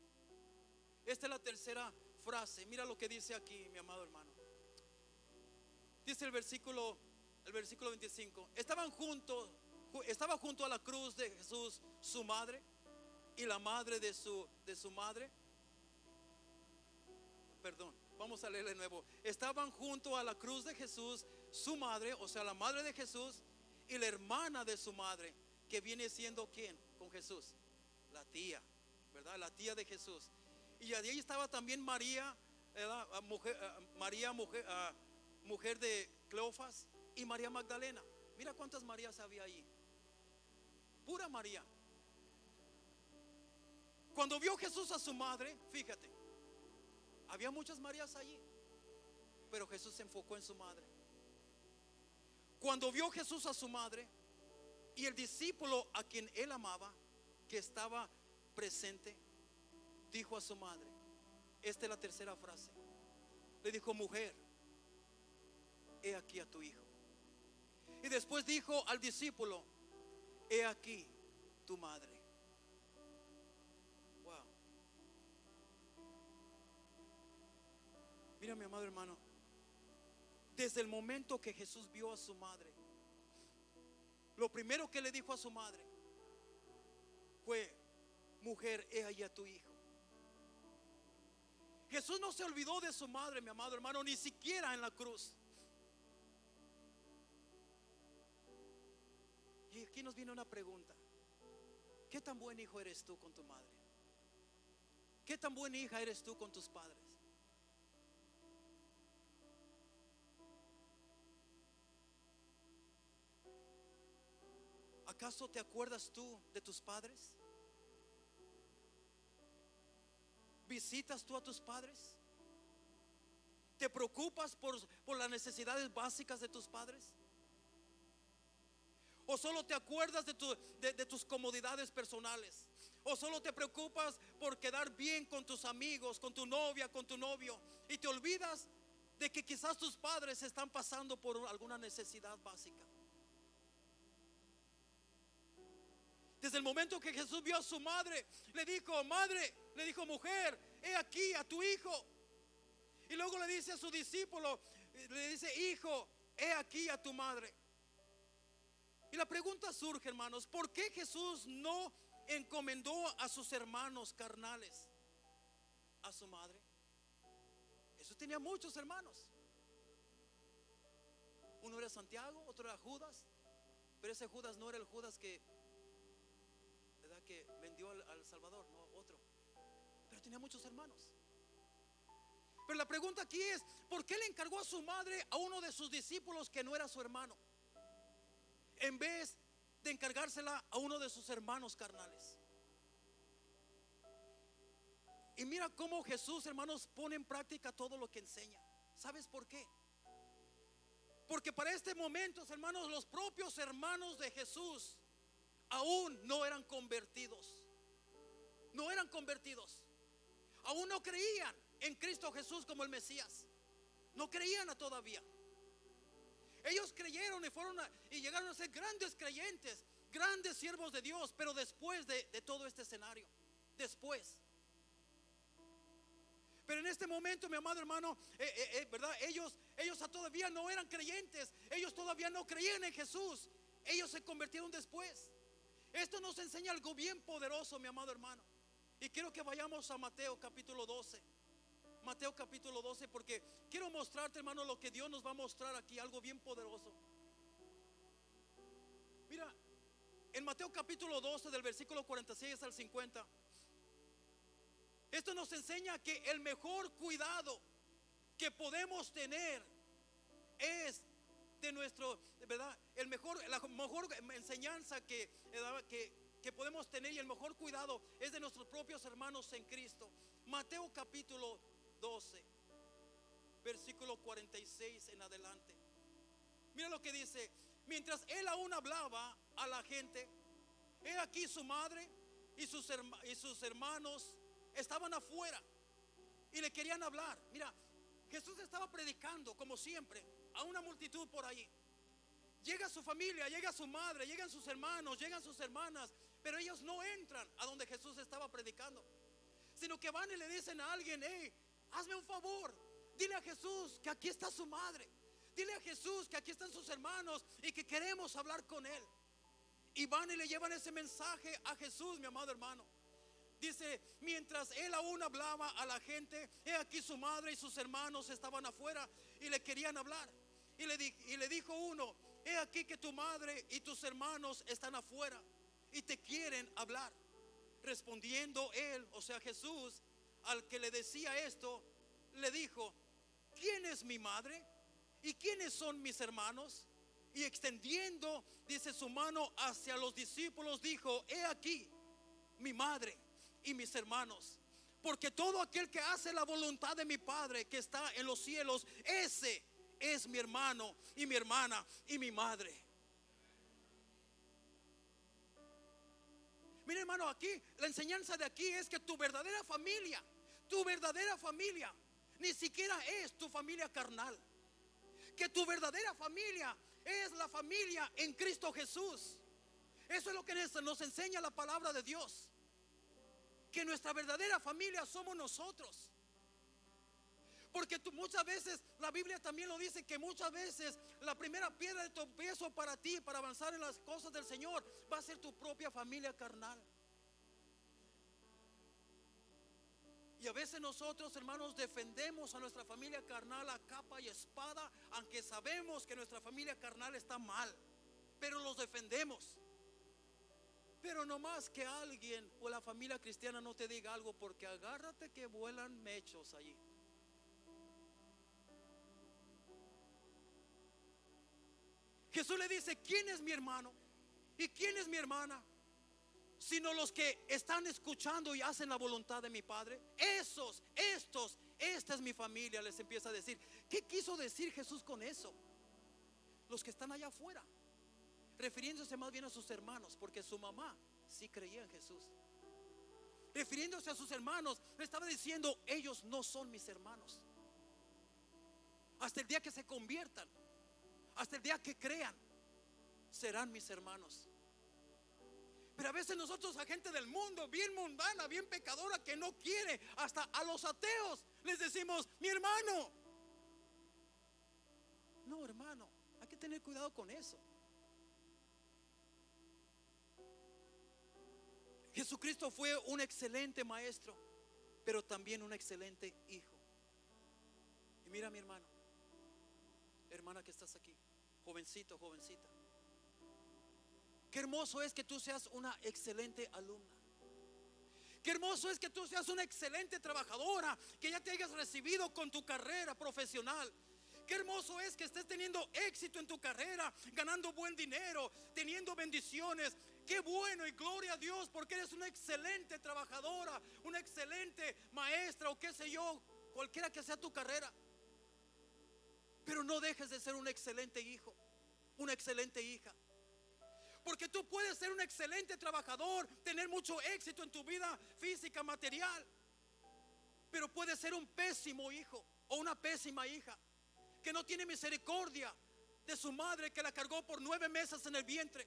Esta es la tercera frase. Mira lo que dice aquí, mi amado hermano. Dice el versículo 25. Estaba junto a la cruz de Jesús su madre y la madre de su madre. Perdón, vamos a leer de nuevo. Estaban junto a la cruz de Jesús su madre, o sea, la madre de Jesús, y la hermana de su madre, que viene siendo ¿quién? Con Jesús, la tía, ¿verdad? La tía de Jesús. Y allí estaba también María, mujer de Cleofas, y María Magdalena. Mira cuántas Marías había ahí. Pura María. Cuando vio Jesús a su madre, fíjate, había muchas Marías allí, pero Jesús se enfocó en su madre. Cuando vio Jesús a su madre y el discípulo a quien él amaba, que estaba presente, dijo a su madre, esta es la tercera frase, le dijo: mujer, he aquí a tu hijo. Y después dijo al discípulo: he aquí tu madre. Wow. Mira, mi amado hermano, desde el momento que Jesús vio a su madre, lo primero que le dijo a su madre fue: mujer, he ahí a tu hijo. Jesús no se olvidó de su madre, mi amado hermano, ni siquiera en la cruz. Y aquí nos viene una pregunta: ¿qué tan buen hijo eres tú con tu madre? ¿Qué tan buena hija eres tú con tus padres? ¿Acaso te acuerdas tú de tus padres? ¿Visitas tú a tus padres? ¿Te preocupas por las necesidades básicas de tus padres? ¿O solo te acuerdas de tus comodidades personales? ¿O solo te preocupas por quedar bien con tus amigos, con tu novia, con tu novio, y te olvidas de que quizás tus padres están pasando por alguna necesidad básica? Desde el momento que Jesús vio a su madre, le dijo: madre, le dijo: mujer, he aquí a tu hijo. Y luego le dice a su discípulo, le dice: hijo, he aquí a tu madre. Y la pregunta surge, hermanos: ¿por qué Jesús no encomendó a sus hermanos carnales a su madre? Jesús tenía muchos hermanos. Uno era Santiago, otro era Judas, pero ese Judas no era el Judas que vendió al Salvador, no, otro. Pero tenía muchos hermanos. Pero la pregunta aquí es: ¿por qué le encargó a su madre a uno de sus discípulos que no era su hermano, en vez de encargársela a uno de sus hermanos carnales? Y mira cómo Jesús, hermanos, pone en práctica todo lo que enseña. ¿Sabes por qué? Porque para este momento, hermanos, los propios hermanos de Jesús aún no eran convertidos. No eran convertidos. Aún no creían en Cristo Jesús como el Mesías. No creían todavía. Ellos creyeron y llegaron a ser grandes creyentes, grandes siervos de Dios, pero después de todo este escenario. Después. Pero en este momento, mi amado hermano, ¿verdad? Ellos todavía no eran creyentes. Ellos todavía no creían en Jesús. Ellos se convirtieron después. Esto nos enseña algo bien poderoso, mi amado hermano. Y quiero que vayamos a Mateo capítulo 12. Mateo capítulo 12, porque quiero mostrarte, hermano, lo que Dios nos va a mostrar aquí, algo bien poderoso. en Mateo capítulo 12 del versículo 46 al 50. Esto nos enseña que el mejor cuidado que podemos tener es de nuestro, ¿verdad? La mejor enseñanza que podemos tener y el mejor cuidado es de nuestros propios hermanos en Cristo. Mateo capítulo 12, versículo 46 en adelante. Mira lo que dice: mientras él aún hablaba a la gente, he aquí su madre y sus hermanos estaban afuera y le querían hablar. Mira, Jesús estaba predicando como siempre a una multitud por ahí. Llega su familia, llega su madre, llegan sus hermanos, llegan sus hermanas, pero ellos no entran a donde Jesús estaba predicando, sino que van y le dicen a alguien: hey, hazme un favor, dile a Jesús que aquí está su madre, dile a Jesús que aquí están sus hermanos y que queremos hablar con él. Y van y le llevan ese mensaje a Jesús, mi amado hermano. Dice: mientras él aún hablaba a la gente, he aquí su madre y sus hermanos estaban afuera y le querían hablar. Y le dijo uno: he aquí que tu madre y tus hermanos están afuera y te quieren hablar. Respondiendo él, o sea Jesús, al que le decía esto, le dijo: ¿quién es mi madre? ¿Y quiénes son mis hermanos? Y extendiendo, dice, su mano hacia los discípulos, dijo: he aquí mi madre y mis hermanos, porque todo aquel que hace la voluntad de mi Padre que está en los cielos, ese es mi hermano y mi hermana y mi madre. Mira, hermano, aquí la enseñanza de aquí es que tu verdadera familia ni siquiera es tu familia carnal, que tu verdadera familia es la familia en Cristo Jesús. Eso es lo que nos enseña la palabra de Dios, que nuestra verdadera familia somos nosotros. Porque muchas veces, la Biblia también lo dice, que muchas veces la primera piedra de tropiezo para ti, para avanzar en las cosas del Señor, va a ser tu propia familia carnal. Y a veces nosotros, hermanos, defendemos a nuestra familia carnal a capa y espada, aunque sabemos que nuestra familia carnal está mal, pero los defendemos. Pero no más que alguien o la familia cristiana no te diga algo, porque agárrate que vuelan mechos allí. Jesús le dice: ¿quién es mi hermano y quién es mi hermana? Sino los que están escuchando y hacen la voluntad de mi Padre. Esta es mi familia, les empieza a decir. ¿Qué quiso decir Jesús con eso? Los que están allá afuera, refiriéndose más bien a sus hermanos, porque su mamá sí creía en Jesús. Refiriéndose a sus hermanos, le estaba diciendo: ellos no son mis hermanos. Hasta el día que se conviertan, hasta el día que crean, serán mis hermanos. Pero a veces nosotros, a gente del mundo, bien mundana, bien pecadora, que no quiere, hasta a los ateos les decimos: mi hermano. No, hermano, hay que tener cuidado con eso. Jesucristo fue un excelente maestro, pero también un excelente hijo. Y mira, mi hermano, hermana que estás aquí, jovencito, jovencita, qué hermoso es que tú seas una excelente alumna. Qué hermoso es que tú seas una excelente trabajadora, que ya te hayas recibido con tu carrera profesional. Qué hermoso es que estés teniendo éxito en tu carrera, ganando buen dinero, teniendo bendiciones. Qué bueno, y gloria a Dios, porque eres una excelente trabajadora, una excelente maestra, o qué sé yo, cualquiera que sea tu carrera. Pero no dejes de ser un excelente hijo, una excelente hija. Porque tú puedes ser un excelente trabajador, tener mucho éxito en tu vida física, material, pero puedes ser un pésimo hijo o una pésima hija, que no tiene misericordia de su madre, que la cargó por 9 meses en el vientre.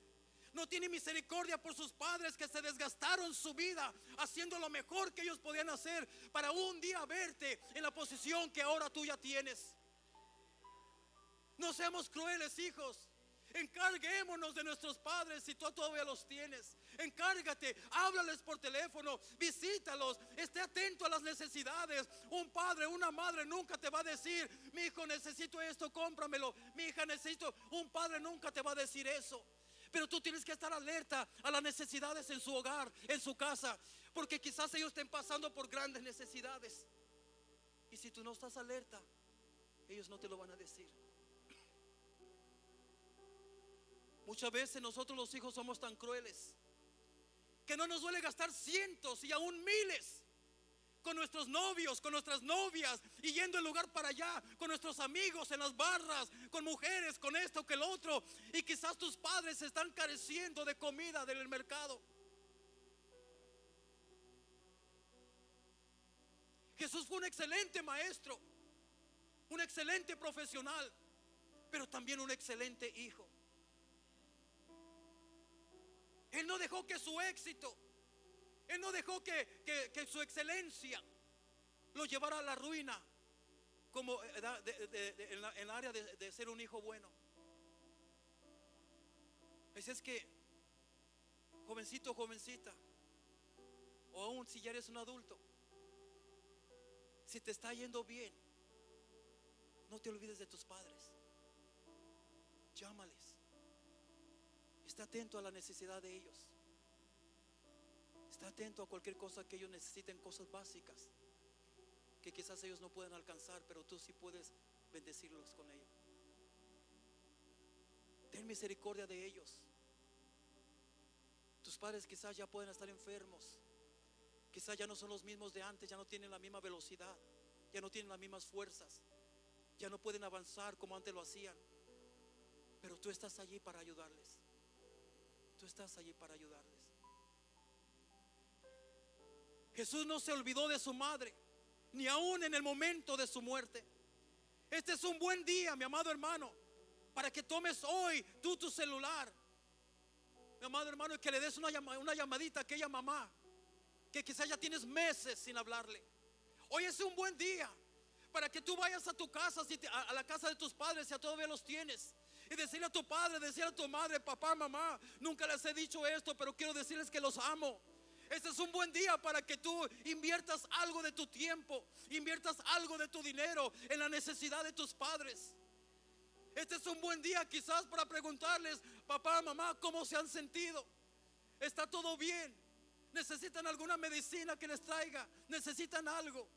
No tiene misericordia por sus padres, que se desgastaron su vida haciendo lo mejor que ellos podían hacer para un día verte en la posición que ahora tú ya tienes. No seamos crueles, hijos. Encarguémonos de nuestros padres si tú todavía los tienes. Encárgate, háblales por teléfono, visítalos, esté atento a las necesidades. Un padre, una madre nunca te va a decir: mi hijo, necesito esto, cómpramelo. Mi hija, necesito. Un padre nunca te va a decir eso. Pero tú tienes que estar alerta a las necesidades en su hogar, en su casa, porque quizás ellos estén pasando por grandes necesidades. Y si tú no estás alerta, ellos no te lo van a decir. Muchas veces nosotros los hijos somos tan crueles que no nos duele gastar cientos y aún miles con nuestros novios, con nuestras novias, y yendo el lugar para allá, con nuestros amigos en las barras, con mujeres, con esto, que el otro. Y quizás tus padres están careciendo de comida del mercado. Jesús fue un excelente maestro, un excelente profesional, pero también un excelente hijo. Él no dejó que su éxito, Él no dejó que su excelencia lo llevara a la ruina, como en el área de ser un hijo bueno. Es que, jovencito, jovencita, o aún si ya eres un adulto, si te está yendo bien, no te olvides de tus padres. Llámales. Está atento a la necesidad de ellos. Está atento a cualquier cosa que ellos necesiten, cosas básicas que quizás ellos no puedan alcanzar, pero tú sí puedes bendecirlos con ello. Ten misericordia de ellos. Tus padres quizás ya pueden estar enfermos, quizás ya no son los mismos de antes, ya no tienen la misma velocidad, ya no tienen las mismas fuerzas, ya no pueden avanzar como antes lo hacían, pero tú estás allí para ayudarles. Tú estás allí para ayudarles. Jesús no se olvidó de su madre, ni aún en el momento de su muerte. Este es un buen día, mi amado hermano, para que tomes hoy tú tu celular, mi amado hermano, y que le des una llamadita a aquella mamá que quizás ya tienes meses sin hablarle. Hoy es un buen día para que tú vayas a tu casa, a la casa de tus padres, si todavía los tienes, y decirle a tu padre, decirle a tu madre: papá, mamá, nunca les he dicho esto, pero quiero decirles que los amo. Este es un buen día para que tú inviertas algo de tu tiempo, inviertas algo de tu dinero en la necesidad de tus padres. Este es un buen día quizás para preguntarles: papá, mamá, ¿cómo se han sentido? ¿Está todo bien? ¿Necesitan alguna medicina que les traiga? ¿Necesitan algo?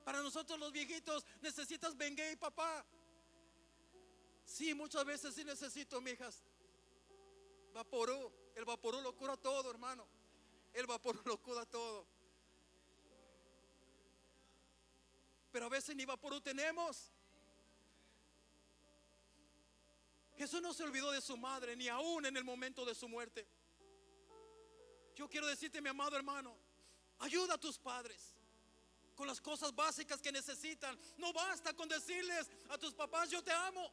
Para nosotros los viejitos, ¿necesitas Bengay, papá? Sí, muchas veces sí necesito, mijas. Vaporú, el Vaporú lo cura todo, hermano. El Vaporú lo cura todo. Pero a veces ni Vaporú tenemos. Jesús no se olvidó de su madre, ni aún en el momento de su muerte. Yo quiero decirte, mi amado hermano, ayuda a tus padres con las cosas básicas que necesitan. No basta con decirles a tus papás: yo te amo.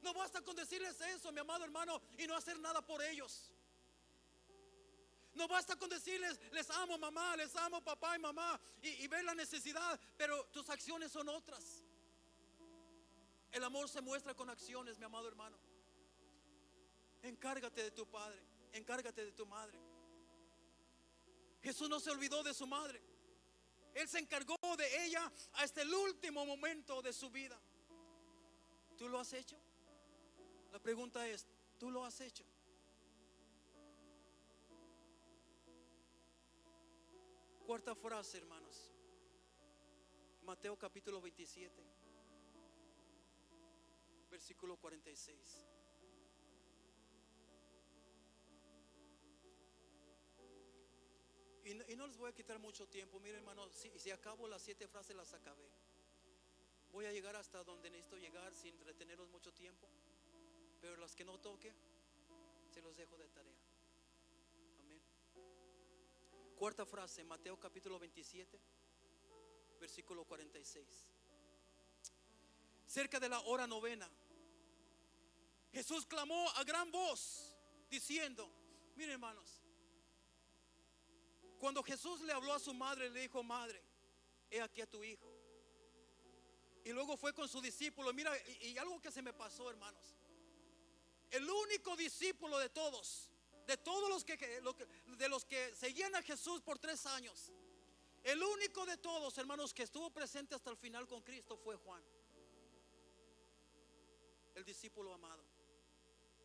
No basta con decirles eso, mi amado hermano, y no hacer nada por ellos. No basta con decirles: les amo, mamá, les amo, papá y mamá, y ver la necesidad, pero tus acciones son otras. El amor se muestra con acciones, mi amado hermano. Encárgate de tu padre, encárgate de tu madre. Jesús no se olvidó de su madre. Él se encargó de ella hasta el último momento de su vida. ¿Tú lo has hecho? La pregunta es: ¿tú lo has hecho? Cuarta frase, hermanos. Mateo capítulo 27, versículo 46. Y no les voy a quitar mucho tiempo. Miren, hermanos, si acabo las 7 frases, las acabé. Voy a llegar hasta donde necesito llegar sin retenerlos mucho tiempo, pero las que no toque, se los dejo de tarea. Amén. Cuarta frase, Mateo capítulo 27, versículo 46. Cerca de la hora novena, Jesús clamó a gran voz diciendo: miren, hermanos, cuando Jesús le habló a su madre, le dijo: madre, he aquí a tu hijo. Y luego fue con su discípulo. Mira, y algo que se me pasó, hermanos. El único discípulo de todos los que seguían a Jesús por 3 años, el único de todos, hermanos, que estuvo presente hasta el final con Cristo fue Juan, el discípulo amado.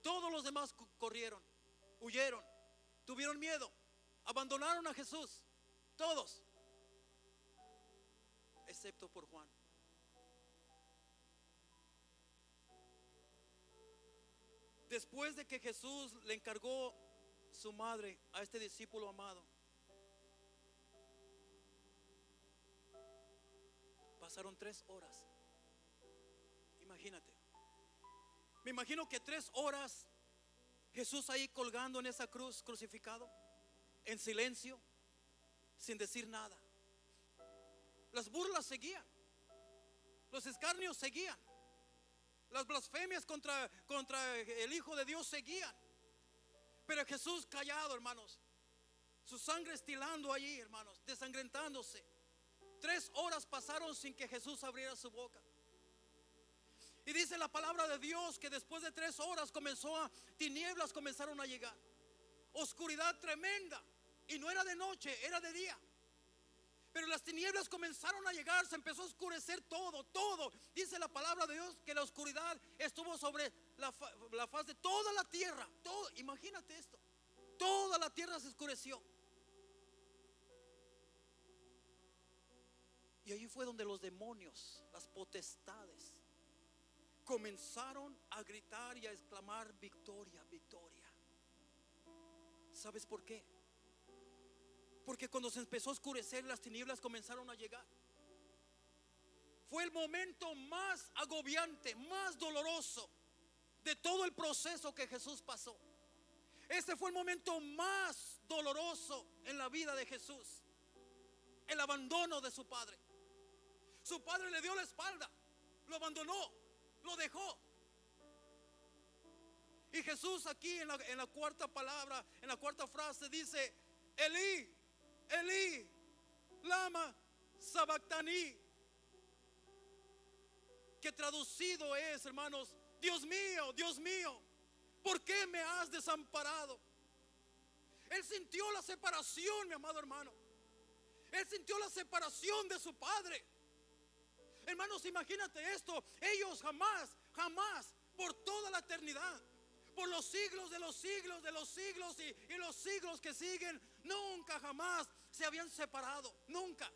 Todos los demás corrieron, huyeron, tuvieron miedo, abandonaron a Jesús. Todos, excepto por Juan. Después de que Jesús le encargó su madre a este discípulo amado, pasaron 3 horas. Imagínate. Me imagino que 3 horas Jesús ahí colgando en esa cruz, crucificado, en silencio, sin decir nada. Las burlas seguían, los escarnios seguían, las blasfemias contra el Hijo de Dios seguían. Pero Jesús callado, hermanos, su sangre estilando allí, hermanos, desangrentándose. 3 horas pasaron sin que Jesús abriera su boca. Y dice la palabra de Dios que después de 3 horas tinieblas comenzaron a llegar, oscuridad tremenda. Y no era de noche, era de día. Pero las tinieblas comenzaron a llegar, se empezó a oscurecer todo. Dice la palabra de Dios que la oscuridad estuvo sobre la faz de toda la tierra. Imagínate esto, toda la tierra se oscureció. Y allí fue donde los demonios, las potestades, comenzaron a gritar y a exclamar: victoria, victoria. ¿Sabes por qué? Porque cuando se empezó a oscurecer, las tinieblas comenzaron a llegar. Fue el momento más agobiante, más doloroso de todo el proceso que Jesús pasó. Este fue el momento más doloroso en la vida de Jesús: el abandono de su padre. Su padre le dio la espalda, lo abandonó, lo dejó. Y Jesús aquí en la cuarta palabra, en la cuarta frase dice: Elí, Elí, lama sabactani, que traducido es, hermanos, Dios mío, ¿por qué me has desamparado? Él sintió la separación, mi amado hermano. Él sintió la separación de su padre. Hermanos, imagínate esto: ellos jamás, por toda la eternidad, por los siglos de los siglos y los siglos que siguen, nunca jamás se habían separado, nunca.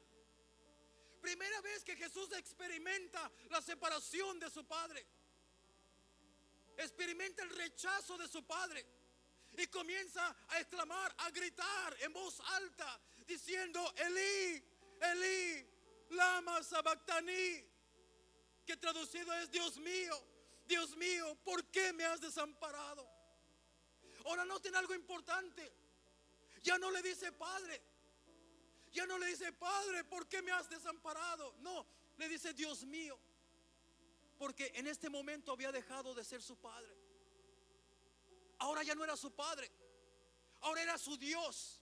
Primera vez que Jesús experimenta la separación de su padre, experimenta el rechazo de su padre y comienza a exclamar, a gritar en voz alta, diciendo: Elí, Elí, lama sabactani, que traducido es: Dios mío, ¿por qué me has desamparado? Ahora noten algo importante. Ya no le dice padre, ya no le dice: Padre, ¿por qué me has desamparado? No, le dice: Dios mío, porque en este momento había dejado de ser su padre. Ahora ya no era su padre, ahora era su Dios.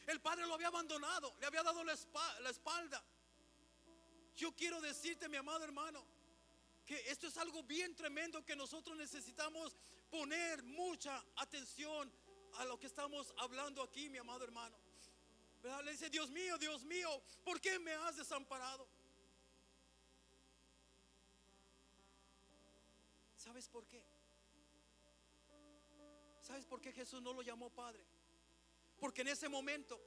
El padre lo había abandonado, le había dado la espalda. Yo quiero decirte, mi amado hermano, que esto es algo bien tremendo, que nosotros necesitamos poner mucha atención a lo que estamos hablando aquí, mi amado hermano. ¿Verdad? Le dice: Dios mío, ¿por qué me has desamparado? ¿Sabes por qué? ¿Sabes por qué Jesús no lo llamó padre? Porque en ese momento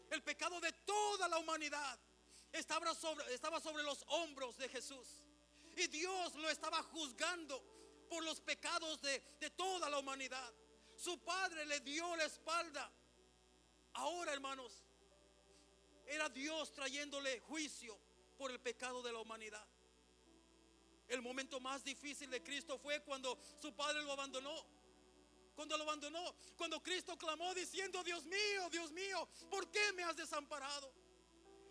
el pecado de toda la humanidad estaba sobre los hombros de Jesús. Y Dios lo estaba juzgando por los pecados de toda la humanidad. Su padre le dio la espalda. Ahora, hermanos, era Dios trayéndole juicio por el pecado de la humanidad. El momento más difícil de Cristo fue cuando su padre lo abandonó. Cuando Cristo clamó diciendo: Dios mío, ¿por qué me has desamparado?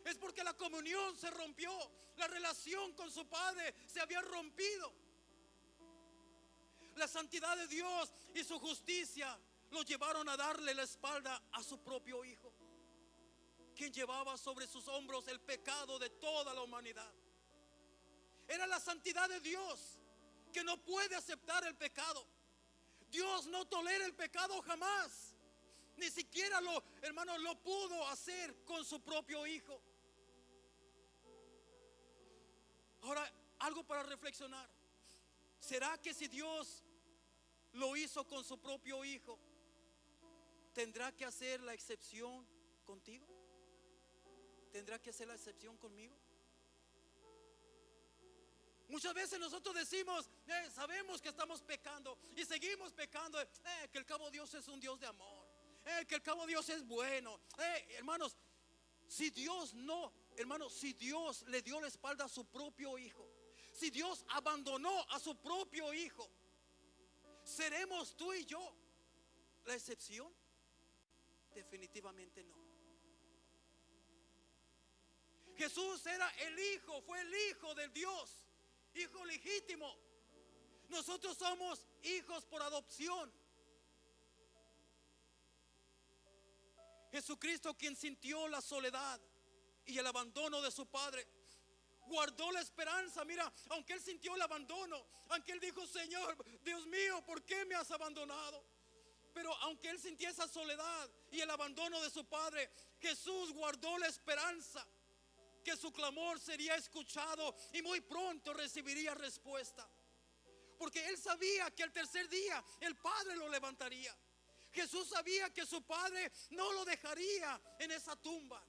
Es porque la comunión se rompió, la relación con su padre se había rompido. La santidad de Dios y su justicia lo llevaron a darle la espalda a su propio hijo, quien llevaba sobre sus hombros el pecado de toda la humanidad. Era la santidad de Dios, que no puede aceptar el pecado. Dios no tolera el pecado jamás. Ni siquiera lo pudo hacer con su propio hijo. Ahora, algo para reflexionar. ¿Será que si Dios lo hizo con su propio hijo, ¿tendrá que hacer la excepción contigo? ¿Tendrá que hacer la excepción conmigo? Muchas veces nosotros decimos, sabemos que estamos pecando y seguimos pecando, que al cabo Dios es un Dios de amor, que al cabo Dios es bueno. Hermanos, si Dios no, hermanos, si Dios le dio la espalda a su propio hijo, si Dios abandonó a su propio hijo, ¿seremos tú y yo la excepción? Definitivamente no. Jesús era el hijo, fue el hijo de Dios, hijo legítimo. Nosotros somos hijos por adopción. Jesucristo, quien sintió la soledad y el abandono de su padre, guardó la esperanza. Mira, aunque él sintió el abandono, aunque él dijo, Señor, Dios mío, ¿por qué me has abandonado? Pero aunque él sintió esa soledad y el abandono de su padre, Jesús guardó la esperanza que su clamor sería escuchado y muy pronto recibiría respuesta, porque él sabía que al tercer día el Padre lo levantaría. Jesús sabía que su Padre no lo dejaría en esa tumba.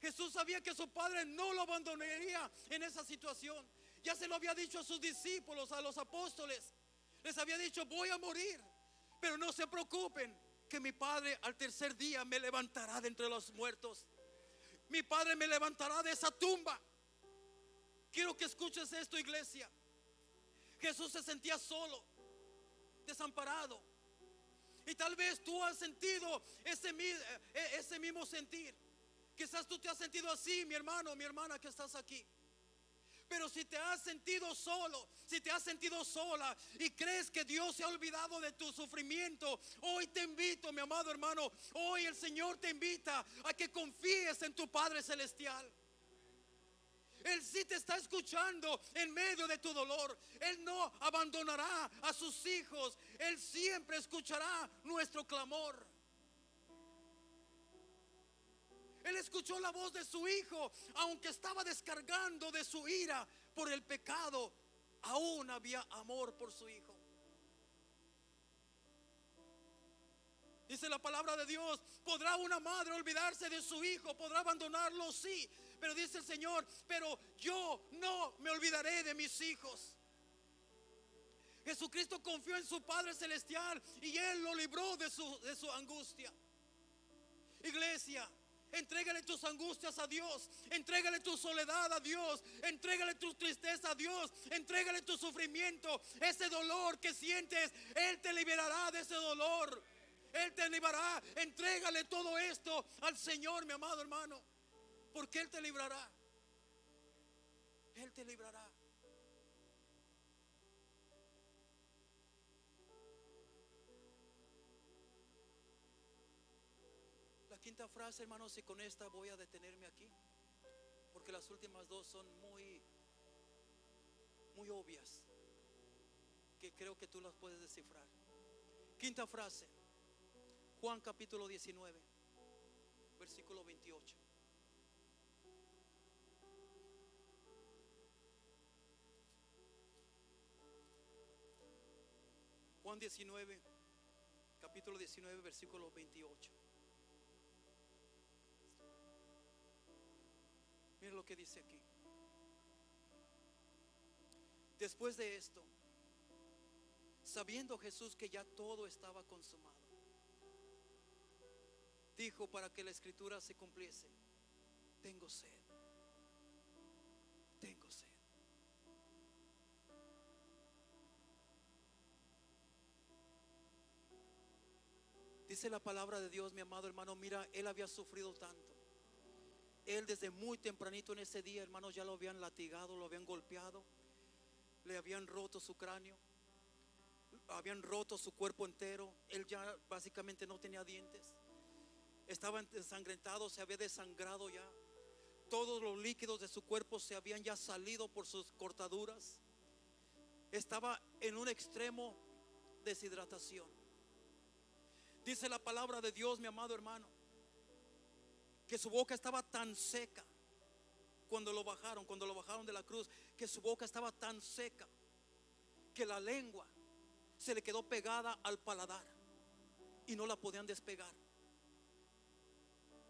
Jesús sabía que su Padre no lo abandonaría en esa situación. Ya se lo había dicho a sus discípulos, a los apóstoles. Les había dicho, voy a morir, pero no se preocupen, que mi Padre al tercer día me levantará de entre los muertos. Mi Padre me levantará de esa tumba. Quiero que escuches esto, iglesia. Jesús se sentía solo, desamparado. Y tal vez tú has sentido ese mismo sentir. Quizás tú te has sentido así, mi hermano, mi hermana que estás aquí. Pero si te has sentido solo, si te has sentido sola y crees que Dios se ha olvidado de tu sufrimiento, hoy te invito, mi amado hermano, hoy el Señor te invita a que confíes en tu Padre Celestial. Él sí te está escuchando en medio de tu dolor. Él no abandonará a sus hijos. Él siempre escuchará nuestro clamor. Él escuchó la voz de su hijo, aunque estaba descargando de su ira por el pecado, aún había amor por su hijo. Dice la palabra de Dios, ¿podrá una madre olvidarse de su hijo? ¿Podrá abandonarlo? Sí. Pero dice el Señor, pero yo no me olvidaré de mis hijos. Jesucristo confió en su Padre Celestial y Él lo libró de su angustia. Iglesia, entrégale tus angustias a Dios, entrégale tu soledad a Dios, entrégale tu tristeza a Dios, entrégale tu sufrimiento, ese dolor que sientes. Él te liberará de ese dolor, Él te librará. Entrégale todo esto al Señor, mi amado hermano, porque Él te librará. Él te librará. La quinta frase, hermanos, y con esta voy a detenerme aquí, porque las últimas dos son muy obvias, que creo que tú las puedes descifrar. Quinta frase, Juan capítulo 19, versículo 28. Juan 19, capítulo 19, versículo 28. Mira lo que dice aquí. Después de esto, sabiendo Jesús que ya todo estaba consumado, dijo, para que la escritura se cumpliese, tengo sed, tengo sed. Dice la palabra de Dios, mi amado hermano, mira, él había sufrido tanto. Él desde muy tempranito en ese día, hermanos, ya lo habían latigado, lo habían golpeado, le habían roto su cráneo, habían roto su cuerpo entero. Él ya básicamente no tenía dientes, estaba ensangrentado, se había desangrado ya. Todos los líquidos de su cuerpo se habían ya salido por sus cortaduras. Estaba en un extremo de deshidratación. Dice la palabra de Dios, mi amado hermano, que su boca estaba tan seca cuando lo bajaron de la cruz, que su boca estaba tan seca que la lengua se le quedó pegada al paladar y no la podían despegar.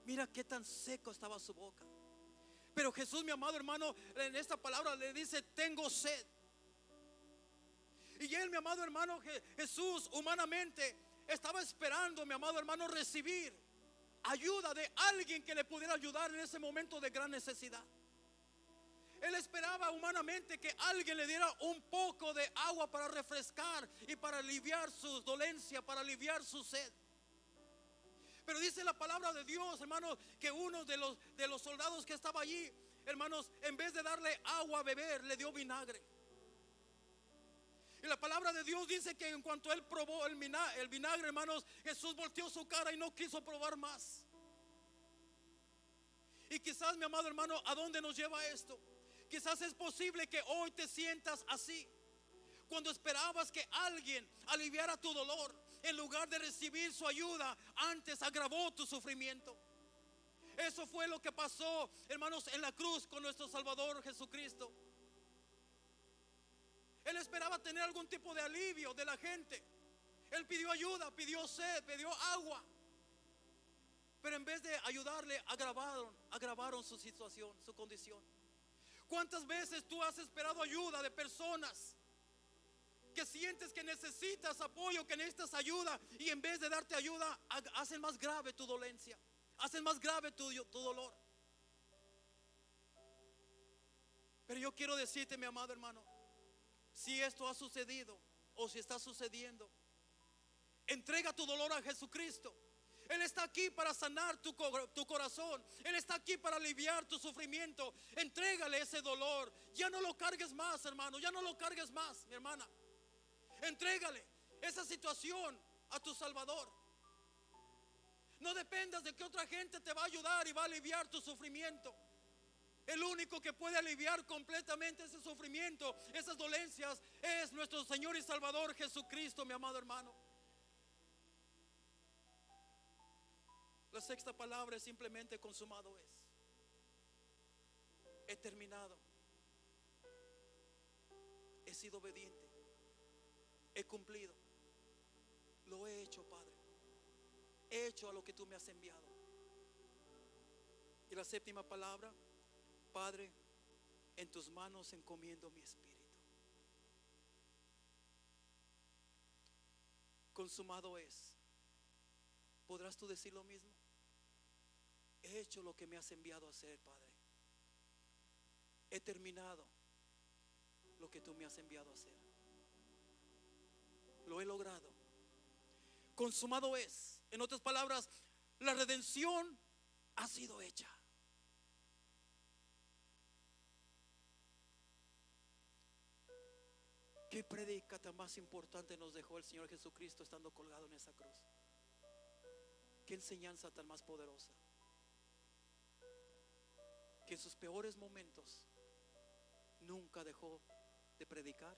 Mira qué tan seco estaba su boca. Pero Jesús, mi amado hermano, en esta palabra le dice: tengo sed. Y él, mi amado hermano, Jesús humanamente estaba esperando, mi amado hermano, recibir ayuda de alguien que le pudiera ayudar en ese momento de gran necesidad. Él esperaba humanamente que alguien le diera un poco de agua para refrescar y para aliviar su dolencia, para aliviar su sed. Pero dice la palabra de Dios, hermanos, que uno de los soldados que estaba allí, hermanos, en vez de darle agua a beber, le dio vinagre. Y la palabra de Dios dice que en cuanto él probó el vinagre, hermanos, Jesús volteó su cara y no quiso probar más. Y quizás, mi amado hermano, ¿a dónde nos lleva esto? Quizás es posible que hoy te sientas así. Cuando esperabas que alguien aliviara tu dolor, en lugar de recibir su ayuda, antes agravó tu sufrimiento. Eso fue lo que pasó, hermanos, en la cruz con nuestro Salvador Jesucristo. Él esperaba tener algún tipo de alivio de la gente. Él pidió ayuda, pidió sed, pidió agua. Pero en vez de ayudarle, agravaron su situación, su condición. ¿Cuántas veces tú has esperado ayuda de personas que sientes que necesitas apoyo, que necesitas ayuda, y en vez de darte ayuda, hacen más grave tu dolencia, hacen más grave tu dolor? Pero yo quiero decirte, mi amado hermano, si esto ha sucedido o si está sucediendo, entrega tu dolor a Jesucristo. Él está aquí para sanar tu corazón. Él está aquí para aliviar tu sufrimiento. Entrégale ese dolor. Ya no lo cargues más, hermano. Ya no lo cargues más, mi hermana. Entrégale esa situación a tu Salvador. No dependas de que otra gente te va a ayudar y va a aliviar tu sufrimiento. El único que puede aliviar completamente ese sufrimiento, esas dolencias, es nuestro Señor y Salvador Jesucristo, mi amado hermano. La sexta palabra es simplemente: consumado es. He terminado. He sido obediente. He cumplido. Lo he hecho, Padre. He hecho a lo que tú me has enviado. Y la séptima palabra: Padre, en tus manos encomiendo mi espíritu. Consumado es. ¿Podrás tú decir lo mismo? He hecho lo que me has enviado a hacer, Padre. He terminado lo que tú me has enviado a hacer. Lo he logrado. Consumado es. En otras palabras, la redención ha sido hecha. ¿Qué predicata más importante nos dejó el Señor Jesucristo estando colgado en esa cruz? ¿Qué enseñanza tan más poderosa? Que en sus peores momentos nunca dejó de predicar,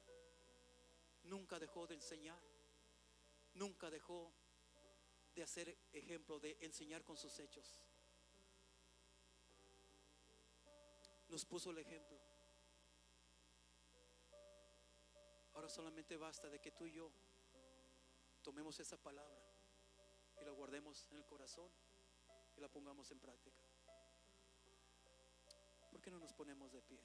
nunca dejó de enseñar, nunca dejó de hacer ejemplo, de enseñar con sus hechos. Nos puso el ejemplo. Ahora solamente basta de que tú y yo tomemos esa palabra y la guardemos en el corazón y la pongamos en práctica. ¿Por qué no nos ponemos de pie?